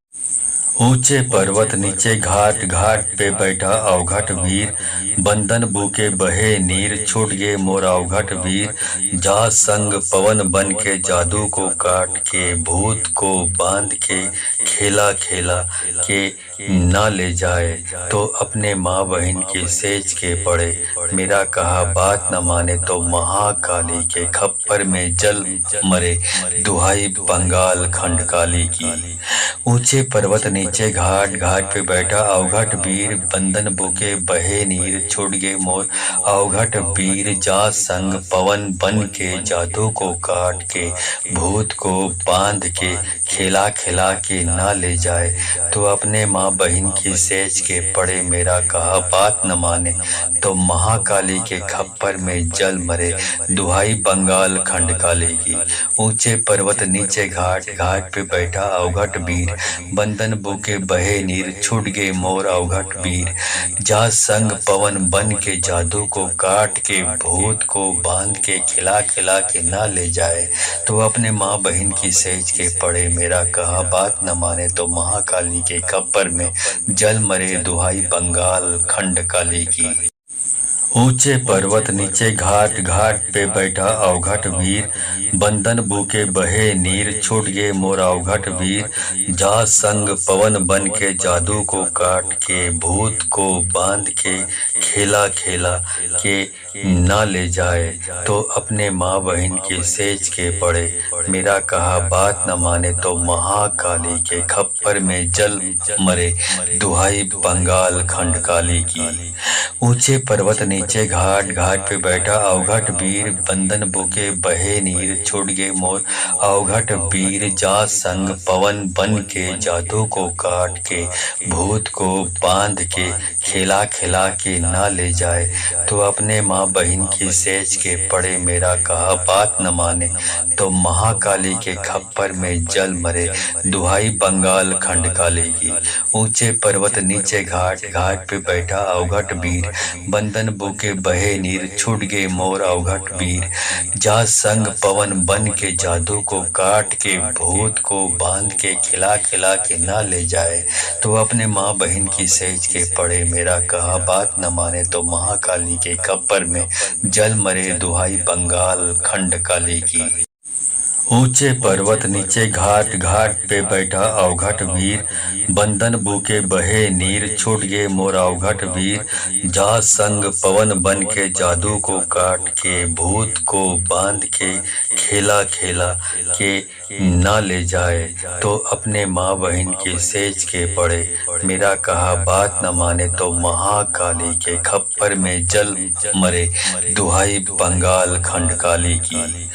ऊंचे पर्वत नीचे घाट, घाट पे बैठा अवघट वीर, बंधन बुके बहे नीर, छूट गए मोर अवघट वीर, जा संग पवन बन के जादू को काट के, भूत को बांध के, खेला खेला के ना ले जाए तो अपने माँ बहन की सेज के पड़े, मेरा कहा बात न माने तो महाकाली के खप्पर में जल मरे, दुहाई बंगाल खंड काली की। ऊंचे पर्वत नीचे घाट, घाट पे बैठा अवघट वीर, बंधन बुके बहे नीर, छूट गए मोर अवघट वीर, जा संग पवन बन के जादू को काट के, भूत को बांध के, खिला खिला के ना ले जाए तो अपने माँ बहन की सेज के पड़े, मेरा कहा बात न माने तो महाकाली के खप्पर में जल मरे, दुहाई बंगाल खंड काली की। ऊंचे पर्वत नीचे घाट, घाट पे बैठा अवघट वीर, बंधन बुके बहे नीर, छूट गए मोर अवघट वीर, जा संग पवन बन के जादू को काट के, भूत को बांध के, खिला खिला के ना ले जाए तो अपने माँ बहन की सेज के पड़े, मेरा कहा बात न माने तो महाकाली के खप्पर में जल मरे, दुहाई बंगाल खंड काली की। ऊंचे पर्वत नीचे घाट, घाट पे बैठा अवघट वीर, बंधन बुके बहे नीर, छूट गए मोर अवघट वीर, जा संग पवन बन के जादू को काट के, भूत को बांध के, खेला खेला के ना ले जाए तो अपने माँ बहन की सेज के पड़े, मेरा कहा बात न माने तो महाकाली के खप्पर में जल मरे, दुहाई बंगाल खंड काली की। ऊंचे पर्वत नीचे घाट, घाट पे बैठा अवघट वीर, बंधन बुके बहे नीर, छूट गए मोर अवघट वीर, जा संग पवन बन के जादू को काट के, भूत को बांध के, खिला खिला के ना ले जाए तो अपने माँ बहन की सेज के पड़े, मेरा कहा बात न माने तो महाकाली के खप्पर में जल मरे, दुहाई बंगाल खंड काली की। ऊंचे पर्वत नीचे घाट, घाट पे बैठा अवघट वीर, बंधन बुके बहे नीर, छूट गए मोर अवघट वीर, जा संग पवन बन के जादू को काट के, भूत को बांध के, खिला खिला के ना ले जाए तो अपने माँ बहन की सेज के पड़े, मेरा कहा बात न माने तो महाकाली के खप्पर में जल मरे, दुहाई बंगाल खंड काली की। ऊंचे पर्वत नीचे घाट, घाट पे बैठा अवघट वीर, बंधन बुके बहे नीर, छूट गए मोर अवघट वीर, जा संग पवन बन के जादू को काट के, भूत को बांध के, खेला खेला के ना ले जाए तो अपने माँ बहन की सेज के पड़े, मेरा कहा बात न माने तो महाकाली के खप्पर में जल मरे, दुहाई बंगाल खंड काली की।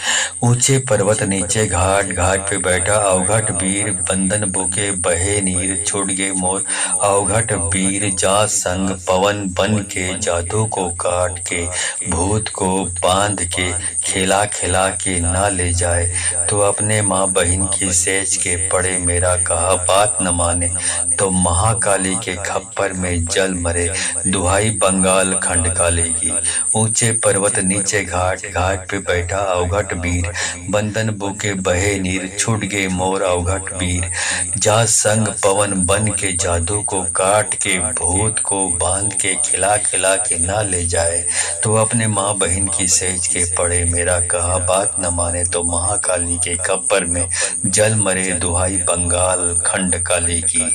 ऊंचे पर्वत नीचे घाट, घाट पे बैठा अवघट वीर, बंधन बुके बहे नीर, छूट गए मोर अवघट वीर, जा संग पवन बन के जादू को काट के, भूत को बांध के, खिला खिला के ना ले जाए तो अपने माँ बहन की सेज के पड़े, मेरा कहा बात न माने तो महाकाली के खप्पर में जल मरे, दुहाई बंगाल खंड काली की। ऊंचे पर्वत नीचे घाट, घाट पे बैठा अवघट वीर, बंधन बुके बहे नीर, छूट गए मोर अवघट वीर, जा संग पवन बन के जादू को काट के, भूत को बांध के, खिला खिला के ना ले जाए तो अपने माँ बहन की सेज के पड़े, मेरा कहा बात न माने तो महाकाली के खप्पर में जल मरे दुहाई बंगाल खंड काली की।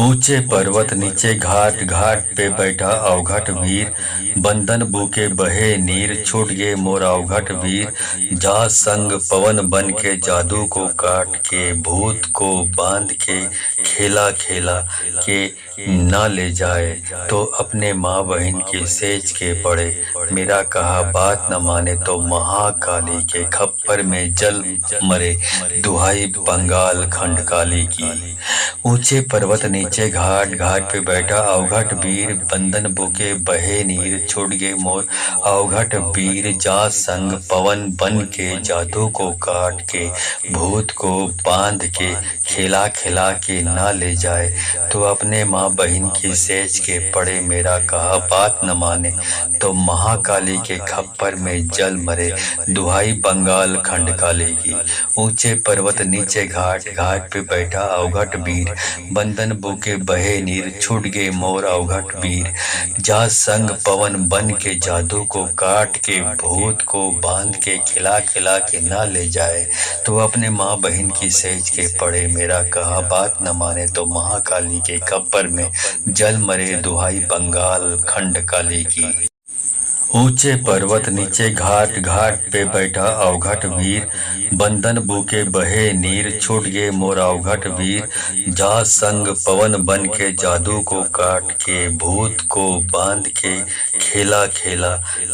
ऊंचे पर्वत नीचे घाट, घाट पे बैठा अवघट वीर, बंधन बूके बहे नीर, छूट गए मोर अवघट वीर। जा संग पवन बन के जादू को काट के, भूत को बांध के खेला खेला के ना ले जाए, तो अपने माँ बहन की सेज के पड़े। मेरा कहा बात न माने तो महाकाली के खप्पर में जल मरे दुहाई बंगाल खंड काली की। ऊंचे पर्वत नीचे घाट, घाट पे बैठा अवघट वीर, बंधन बुके बहे नीर, छूट गए मोर अवघट वीर। जा संग पवन बन के जादू को काट के, भूत को बांध के खेला खिला के ना ले जाए, तो अपने माँ बहन की सेज के पड़े। मेरा कहा बात न माने तो महाकाली के खप्पर में जल मरे दुहाई बंगाल खंड काली की। ऊंचे पर्वत नीचे घाट, घाट पे बैठा अवघट वीर, बंधन बुके बहे नीर, छूट गए मोर अवघट वीर। जा संग पवन बन के जादू को काट के, भूत को बांध के खिला खिला के ना ले जाए, तो अपने माँ बहन की सेज के पड़े। मेरा कहा बात न माने तो महाकाली के खप्पर में जल मरे दुहाई बंगाल खंड काली की। ऊंचे पर्वत नीचे घाट, घाट पे बैठा अवघट वीर, बंधन बूके बहे नीर, छूट गए मोर अवघट वीर। जा संग पवन बन के जादू को काट के, भूत को बांध के खेला खेला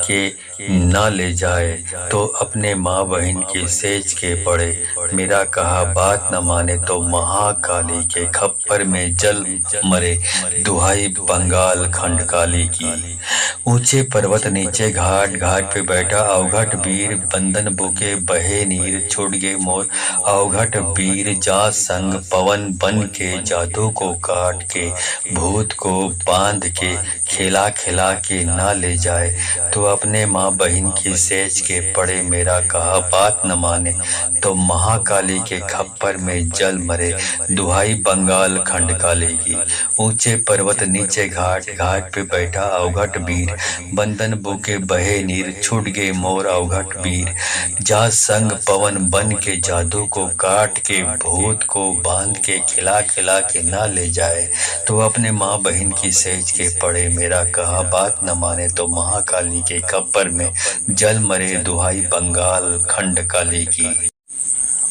के ना ले जाए, तो अपने माँ बहन की सेज के पड़े। मेरा कहा बात न माने तो महाकाली के खप्पर में जल मरे दुहाई बंगाल खंड काली की। ऊंचे पर्वत नीचे घाट, घाट पे बैठा अवघट वीर, बंधन बुके बहे नीर, छूट गए मोर अवघट वीर। जा संग पवन बन के जादू को काट के, भूत को बांध के खेला खिला के ना ले जाए, तो अपने माँ बहन की सेज के पड़े। मेरा कहा बात न माने तो महाकाली के खप्पर में जल मरे दुहाई बंगाल खंड काली की। ऊंचे पर्वत नीचे घाट, घाट पे बैठा अवघट वीर, बंधन बुके बहे नीर, छूट गए मोर अवघट वीर। जा संग पवन बन के जादू को काट के, भूत को बांध के खिला खिला के ना ले जाए, तो अपने माँ बहन की सेज के पड़े। मेरा कहा बात न माने तो महाकाली के खप्पर में जल मरे दुहाई बंगाल खंड काली की।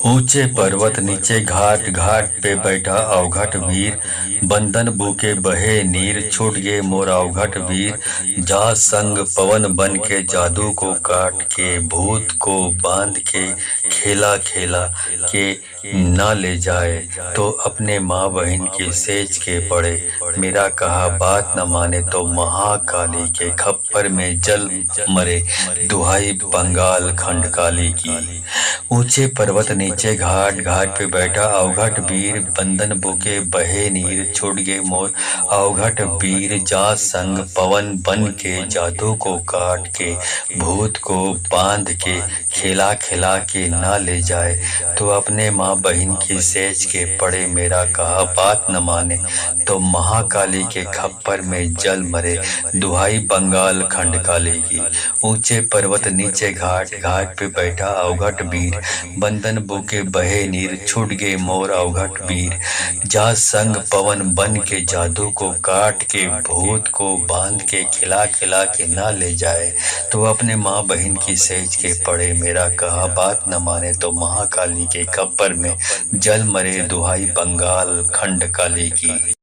ऊंचे पर्वत नीचे घाट, घाट पे बैठा अवघट वीर, बंधन बुके बहे नीर, छूट गए मोर अवघट वीर। जा संग पवन बन के जादू को काट के, भूत को बांध के खेला खेला के ना ले जाए, तो अपने माँ बहन की सेज के पड़े। मेरा कहा बात न माने तो महाकाली के खप्पर में जल मरे दुहाई बंगाल खंड काली की। ऊंचे पर्वत नीचे घाट, घाट पे बैठा अवघट वीर, बंधन बुके बहे नीर, छूट गए मोर अवघट वीर। जा संग पवन बन के जादू को काट के, भूत को बांध के खेला खिला के ना ले जाए, तो अपने माँ बहन की सेज के पड़े। मेरा कहा बात न माने तो महाकाली के खप्पर में जल मरे दुहाई बंगाल खंड काली की। ऊंचे पर्वत नीचे घाट, घाट पे बैठा अवघट वीर, बंधन बुके बहे नीर, छूट गए मोर अवघट वीर। जा संग पवन बन के जादू को काट के, भूत को बांध के खिला खिला के ना ले जाए, तो अपने माँ बहन की सेज के पड़े। मेरा कहा बात न माने तो महाकाली के खप्पर में जल मरे दुहाई बंगाल खंड काली की।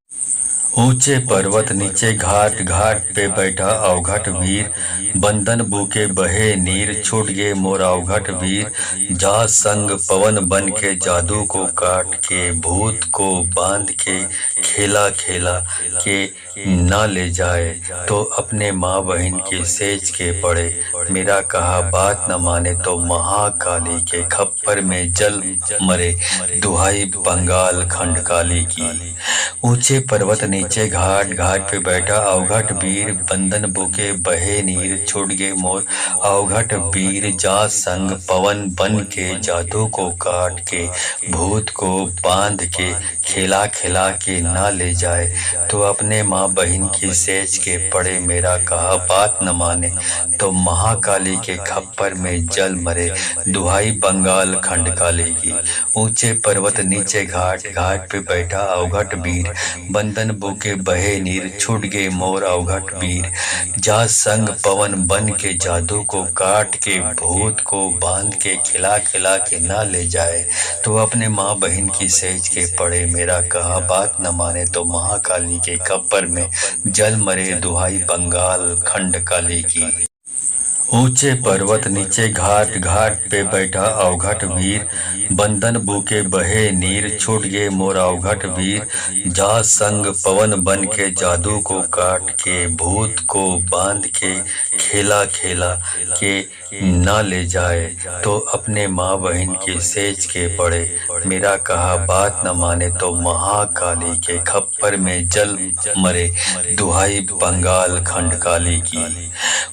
ऊंचे पर्वत नीचे घाट, घाट पे बैठा अवघट वीर, बंधन बुके बहे नीर, छूट गए मोर अवघट वीर। जा संग पवन बन के जादू को काट के, भूत को बांध के खेला खेला के ना ले जाए, तो अपने माँ बहन की सेज के पड़े। मेरा कहा बात न माने तो महाकाली के खप्पर में जल मरे दुहाई बंगाल खंड काली की। ऊंचे पर्वत नीचे घाट, घाट पे बैठा अवघट वीर, बंधन बुके बहे नीर, छूट गए मोर अवघट वीर। जा संग पवन बन के जादू को काट के, भूत को बांध के खेला खिला के ना ले जाए, तो अपने माँ माँ बहन की सेज के पड़े मेरा कहा बात न माने तो महाकाली के खप्पर में जल मरे दुहाई बंगाल खंड काली की। ऊंचे पर्वत नीचे घाट, घाट पे बैठा अवघट वीर, बंधन बूके बहे नीर, छूट गए मोर अवघट वीर। जा संग पवन बन के जादू को काट के, भूत को बांध के, खिला खिला के ना ले जाए तो अपने माँ बहन की सेज के पड़े मेरा कहा बात न माने तो महाकाली के खप्पर में जल मरे दुहाई बंगाल खंड काली की। ऊंचे पर्वत नीचे घाट, घाट पे बैठा अवघट वीर, बंधन बूके बहे नीर, छूट गए मोर अवघट वीर। जा संग पवन बन के जादू को काट के, भूत को बांध के, खेला खेला के ना ले जाए तो अपने माँ बहन की सेज के पड़े मेरा कहा बात न माने तो महाकाली के खप्पर में जल मरे दुहाई बंगाल खंड काली की।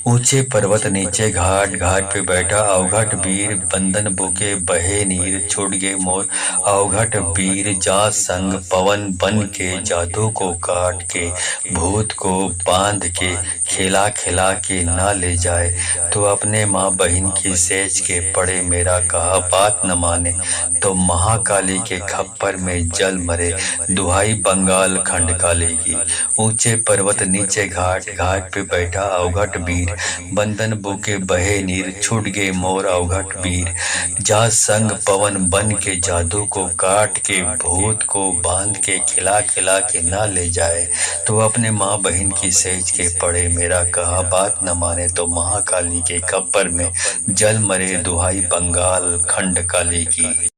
ऊंचे पर्वत नीचे घाट, घाट पे बैठा अवघट वीर, बंधन बूके बहे नीर, छूट गए मोर अवघट वीर। जा संग पवन बन के जादू को काट के, भूत को बांध के, खिला खिला के ना ले जाए तो अपने माँ बहन की सेज के पड़े मेरा कहा बात न माने तो महाकाली के खप्पर में जल मरे दुहाई बंगाल खंड काली की। ऊंचे पर्वत नीचे घाट, घाट पे बैठा अवघट वीर, बंधन बूके बहे नीर, छूट गए मोर अवघट वीर। जा संग पवन बन के जादू को काट के, भूत को बांध के, खिला खिला के ना ले जाए तो अपने माँ बहन की सेज के पड़े मेरा कहा बात न माने तो महाकाली के खप्पर में जल मरे दुहाई बंगाल खंड काली की।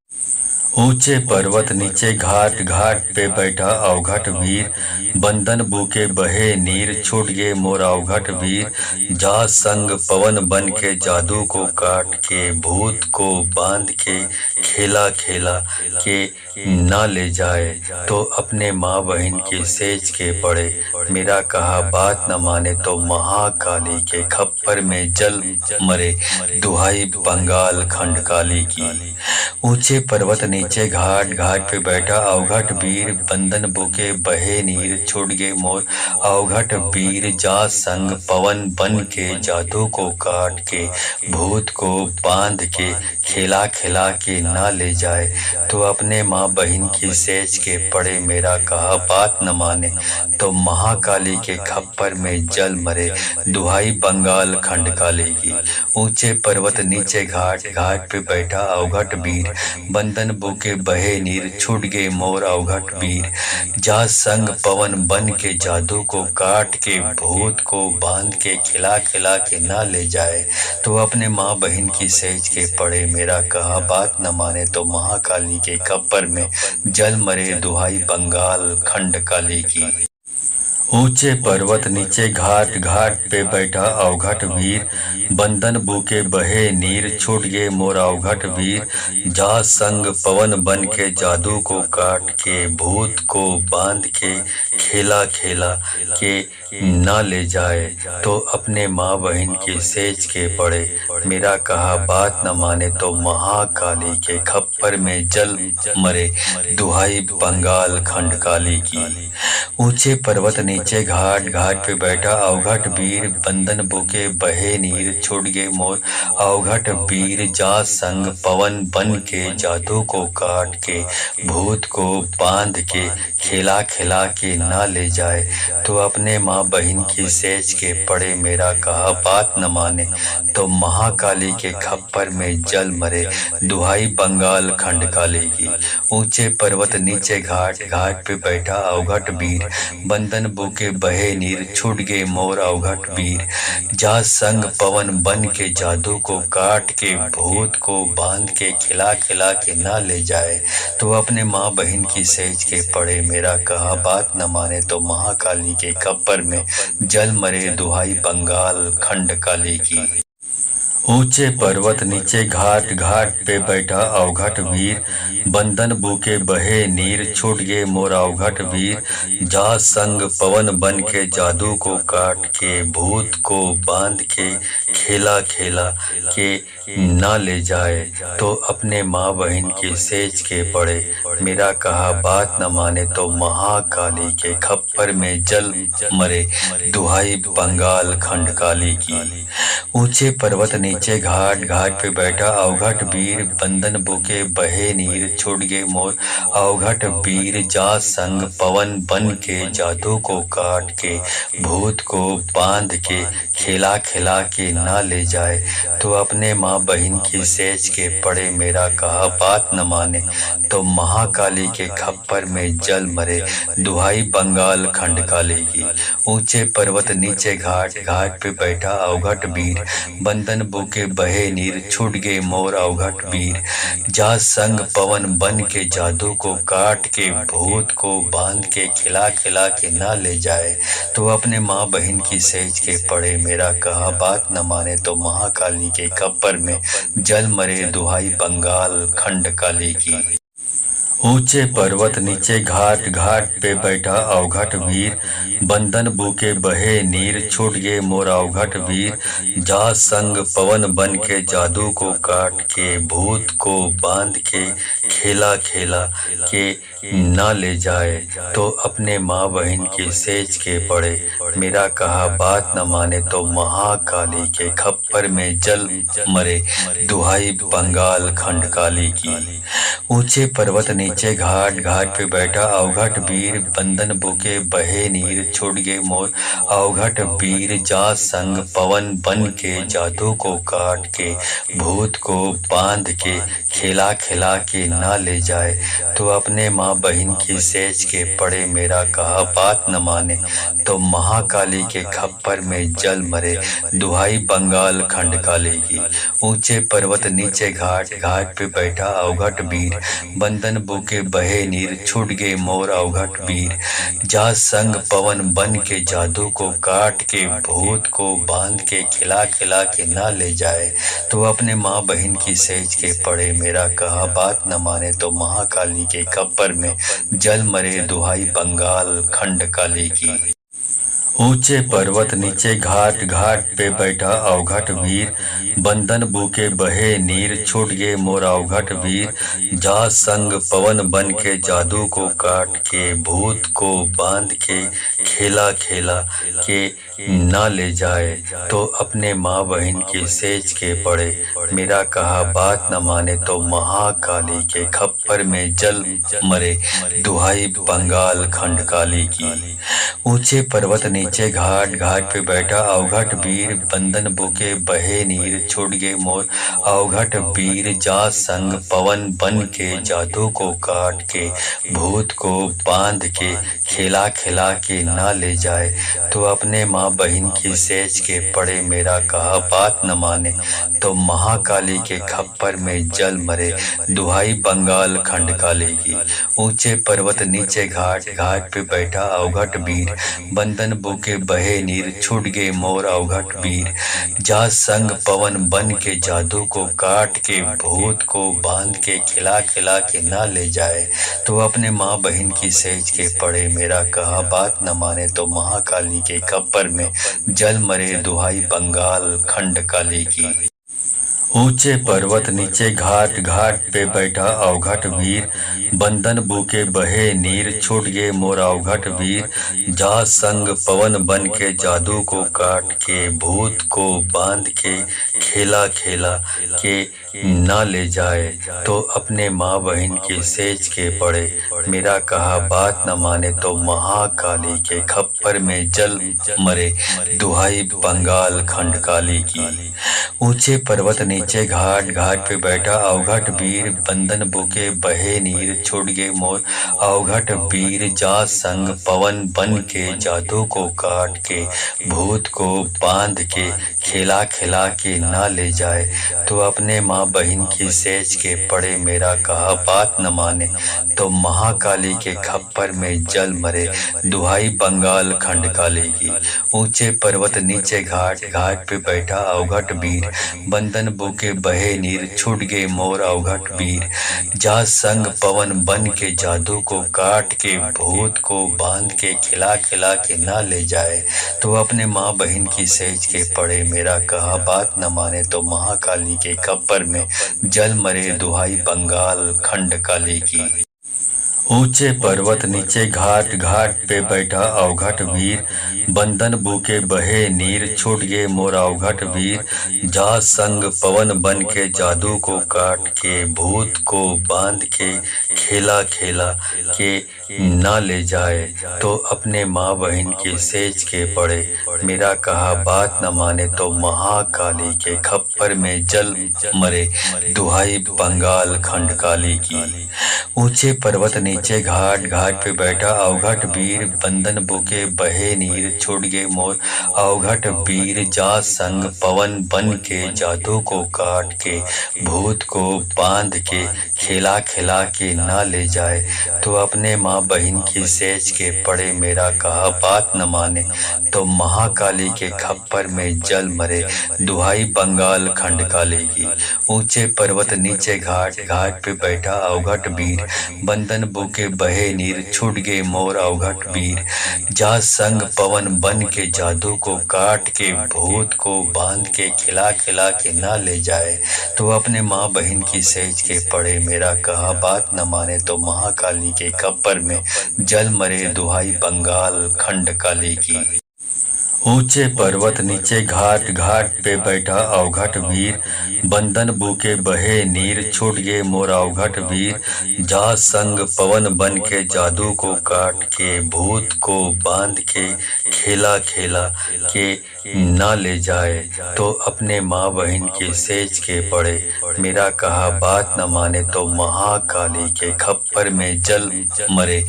ऊंचे पर्वत नीचे घाट, घाट पे बैठा अवघट वीर, बंधन बूके बहे नीर, छूट गए मोर अवघट वीर। जा संग पवन बन के जादू को काट के, भूत को बांध के, खेला खेला के ना ले जाए तो अपने माँ बहन की सेज के पड़े मेरा कहा बात न माने तो महाकाली के खप्पर में जल मरे दुहाई बंगाल खंड काली की। ऊंचे पर्वत नीचे घाट, घाट पे बैठा अवघट वीर, बंधन बूके बहे नीर, छूट गए मोर अवघट वीर। जा संग पवन बन के जादू को काट के, भूत को बांध के, खिला खिला के ना ले जाए तो अपने माँ बहन की सेज के पड़े मेरा कहा बात न माने तो महाकाली के खप्पर में जल मरे दुहाई बंगाल खंड काली की। ऊंचे पर्वत नीचे घाट, घाट पे बैठा अवघट वीर, बंधन बूके बहे नीर, छूट गए मोर अवघट वीर। जा संग पवन बन के जादू को काट के, भूत को बांध के, खिला खिला के ना ले जाए तो अपने माँ बहन की सेज के पड़े मेरा कहा बात न माने तो महाकाली के खप्पर में जल मरे दुहाई बंगाल खंड काली की। ऊंचे पर्वत नीचे घाट, घाट पे बैठा अवघट वीर, बंधन बूके बहे नीर, छूट गए मोर अवघट वीर। जा संग पवन बन के जादू को काट के, भूत को बांध के, खेला खेला के ना ले जाए तो अपने माँ बहन की सेज के पड़े मेरा कहा बात न माने तो महाकाली के खप्पर में जल मरे दुहाई बंगाल खंड काली की। ऊंचे पर्वत नीचे घाट, घाट पे बैठा अवघट वीर, बंधन बूके बहे नीर, छूट गए मोर अवघट वीर। जा संग पवन बन के जादू को काट के, भूत को बांध के, खिला खिला के ना ले जाए तो अपने माँ बहन की सेज के पड़े मेरा कहा बात न माने तो महाकाली के खप्पर में जल मरे दुहाई बंगाल खंड काली की। ऊंचे पर्वत नीचे घाट, घाट पे बैठा अवघट वीर, बंधन बूके बहे नीर, छूट गए मोर अवघट वीर। जा संग पवन बन के जादू को काट के, भूत को बांध के, खिला खिला के ना ले जाए तो अपने माँ बहन की सेज के पड़े मेरा कहा बात न माने तो महाकाली के खप्पर में जल मरे दुहाई बंगाल खंड काली की। ऊंचे पर्वत नीचे घाट, घाट पे बैठा अवघट वीर, बंधन बूके बहे नीर, छूट गए मोर अवघट वीर। जा संग पवन बन के जादू को काट के, भूत को बांध के, खेला खेला के ना ले जाए तो अपने माँ बहन की सेज के पड़े, मेरा कहा बात न माने तो महाकाली के खप्पर में जल मरे, दुहाई बंगाल खंडकाली की। ऊंचे पर्वत नीचे घाट, घाट पे बैठा अवघट वीर, बंधन बुके बहे नीर, छूट गए मोर अवघट वीर, जा संग पवन बन के जादू को काट के, भूत को बांध के, खिला खिला के ना ले जाए तो अपने माँ बहन की सेज के पड़े, मेरा कहा बात न माने तो महाकाली के खप्पर में जल मरे, दुहाई बंगाल खंडकाली की। ऊंचे पर्वत नीचे घाट, घाट पे बैठा अवघट वीर, बंधन बुके बहे नीर, छूट गए मोर अवघट वीर, जा संग पवन बन के जादू को काट के, भूत को बांध के, खिला खिला के ना ले जाए तो अपने माँ बहन की सेज के पड़े, मेरा कहा बात न माने तो महाकाली के खप्पर में जल मरे, दुहाई बंगाल खंडकाली की। ऊंचे पर्वत नीचे घाट, घाट पे बैठा अवघट वीर, बंधन बुके बहे नीर, छूट गए मोर अवघट वीर, जा संग पवन बन के जादू को काट के, भूत को बांध के, खेला खेला के ना ले जाए तो अपने माँ बहन की सेज के पड़े, मेरा कहा बात न माने तो महाकाली के खप्पर में जल मरे, दुहाई बंगाल खंडकाली की। ऊंचे पर्वत नीचे घाट, घाट पे बैठा अवघट वीर, बंधन बुके बहे नीर, छूट गए मोर अवघट वीर, जा संग पवन बन के जादू को काट के, भूत को बांध के, खिला खिला के ना ले जाए तो अपने माँ बहन की सेज के पड़े, मेरा कहा बात न माने तो महाकाली के खप्पर में जल मरे, दुहाई बंगाल खंडकाली की। ऊंचे पर्वत नीचे घाट, घाट पे बैठा अवघट वीर, बंधन बुके बहे नीर, छूट गए मोर अवघट वीर, जा संग पवन बन के जादू को काट के, भूत को बांध के, खिला खिला के ना ले जाए तो अपने माँ बहन की सेज के पड़े, मेरा कहा बात न माने तो महाकाली के खप्पर में जल मरे, दुहाई बंगाल खंडकाली की। ऊंचे पर्वत नीचे घाट, घाट पे बैठा अवघट वीर, बंधन बुके बहे नीर, छूट गए मोर अवघट वीर, जा संग पवन बन के जादू को काट के, भूत को बांध के, खेला खेला के ना ले जाए तो अपने माँ बहन की सेज के पड़े, मेरा कहा बात न माने तो महाकाली के खप्पर में जल मरे, दुहाई बंगाल खंडकाली की। ऊंचे पर्वत नीचे घाट, घाट पे बैठा अवघट वीर, बंधन बुके बहे नीर, छूट गए मोर अवघट वीर, जा संग पवन बन के जादू को काट के, भूत को बांध के, खिला खिला के ना ले जाए तो अपने माँ बहन की सेज के पड़े, मेरा कहा बात न माने तो महाकाली के खप्पर में जल मरे, दुहाई बंगाल खंडकाली की। ऊंचे पर्वत नीचे घाट, घाट पे बैठा अवघट वीर, बंधन बुके बहे नीर, छूट गए मोर अवघट वीर, जा संग पवन बन के जादू को काट के, भूत को बांध के, खिला खिला के ना ले जाए तो अपने माँ बहन की सेज के पड़े, मेरा कहा बात न माने तो महाकाली के खप्पर में जल मरे, दुहाई बंगाल खंडकाली की। ऊंचे पर्वत नीचे घाट, घाट पे बैठा अवघट वीर, बंधन बुके बहे नीर, छूट गए मोर अवघट वीर, जा संग पवन बन के जादू को काट के, भूत को बांध के, खेला खेला के ना ले जाए तो अपने माँ बहन की सेज के पड़े, मेरा कहा बात न माने तो महाकाली के खप्पर में जल मरे, दुहाई बंगाल खंडकाली की। ऊंचे पर्वत नीचे घाट, घाट पे बैठा अवघट वीर, बंधन बुके बहे नीर, छूट गए मोर अवघट वीर, जा संग पवन बन के जादू को काट के, भूत को बांध के, खिला खिला के ना ले जाए तो अपने माँ माँ बहन की सेज के पड़े मेरा कहा बात न माने तो महाकाली के खप्पर में जल मरे दुहाई बंगाल खंड काली की। ऊंचे पर्वत नीचे घाट घाट पे बैठा अवघट वीर बंदन बूके बहे नीर छूट गए मोर अवघट वीर जा संग पवन बन के जादू को काट के भूत को बांध के खिला खिला के ना ले जाए तो अपने माँ बहन की सेज के पड़े मेरा कहा बात न माने तो महाकाली के खप्पर में जल मरे दुहाई बंगाल खंड काली की। ऊंचे पर्वत नीचे घाट घाट पे बैठा अवघट वीर बंदन बूके बहे नीर छूट गए मोर अवघट वीर जा संग पवन बन के जादू को काट के भूत को बांध के खेला खेला के ना ले जाए तो अपने माँ बहन की सेज के पड़े मेरा कहा बात न माने तो महाकाली के खप्पर में जल मरे दुहाई बंगाल खंड काली की। ऊंचे पर्वत नीचे घाट घाट पे बैठा अवघट वीर बंदन बुके बहे नीर छूट गए मोर अवघट वीर जा संग पवन बन के जादू को काट के भूत को बांध के खिला खिला के ना ले जाए तो अपने माँ बहन की सेज के पड़े मेरा कहा बात न माने तो महाकाली के खप्पर में जल मरे दुहाई बंगाल खंड काली की। ऊंचे पर्वत नीचे घाट घाट पे बैठा अवघट वीर बंदन बूके बहे नीर छूट गए मोर अवघट वीर जा संग पवन बन के जादू को काट के भूत को बांध के खिला खिला के ना ले जाए तो अपने माँ बहन की सेज के पड़े मेरा कहा बात न माने तो महाकाली के खप्पर में जल मरे दुहाई बंगाल खंड काली की। ऊंचे पर्वत नीचे घाट घाट पे बैठा अवघट वीर बंदन बूके बहे नीर छूट गए मोर अवघट वीर जा संग पवन बन के जादू को काट के भूत को बांध के खेला खेला के ना ले जाए तो अपने माँ बहन की सेज के पड़े मेरा कहा बात न माने तो महाकाली के खप्पर में जल मरे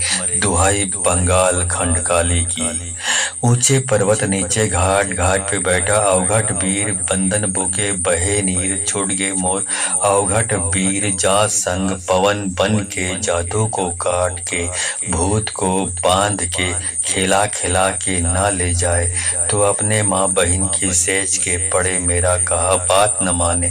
दुहाई बंगाल खंड काली की। ऊंचे पर्वत नीचे घाट घाट पे बैठा अवघट वीर बंदन बूके बहे नीर छूट गए मोर अवघट वीर जा संग पवन बन के जादू को काट के भूत को बांध के खिला खिला के ना ले जाए तो अपने माँ बहन की सेज के पड़े मेरा कहा बात न माने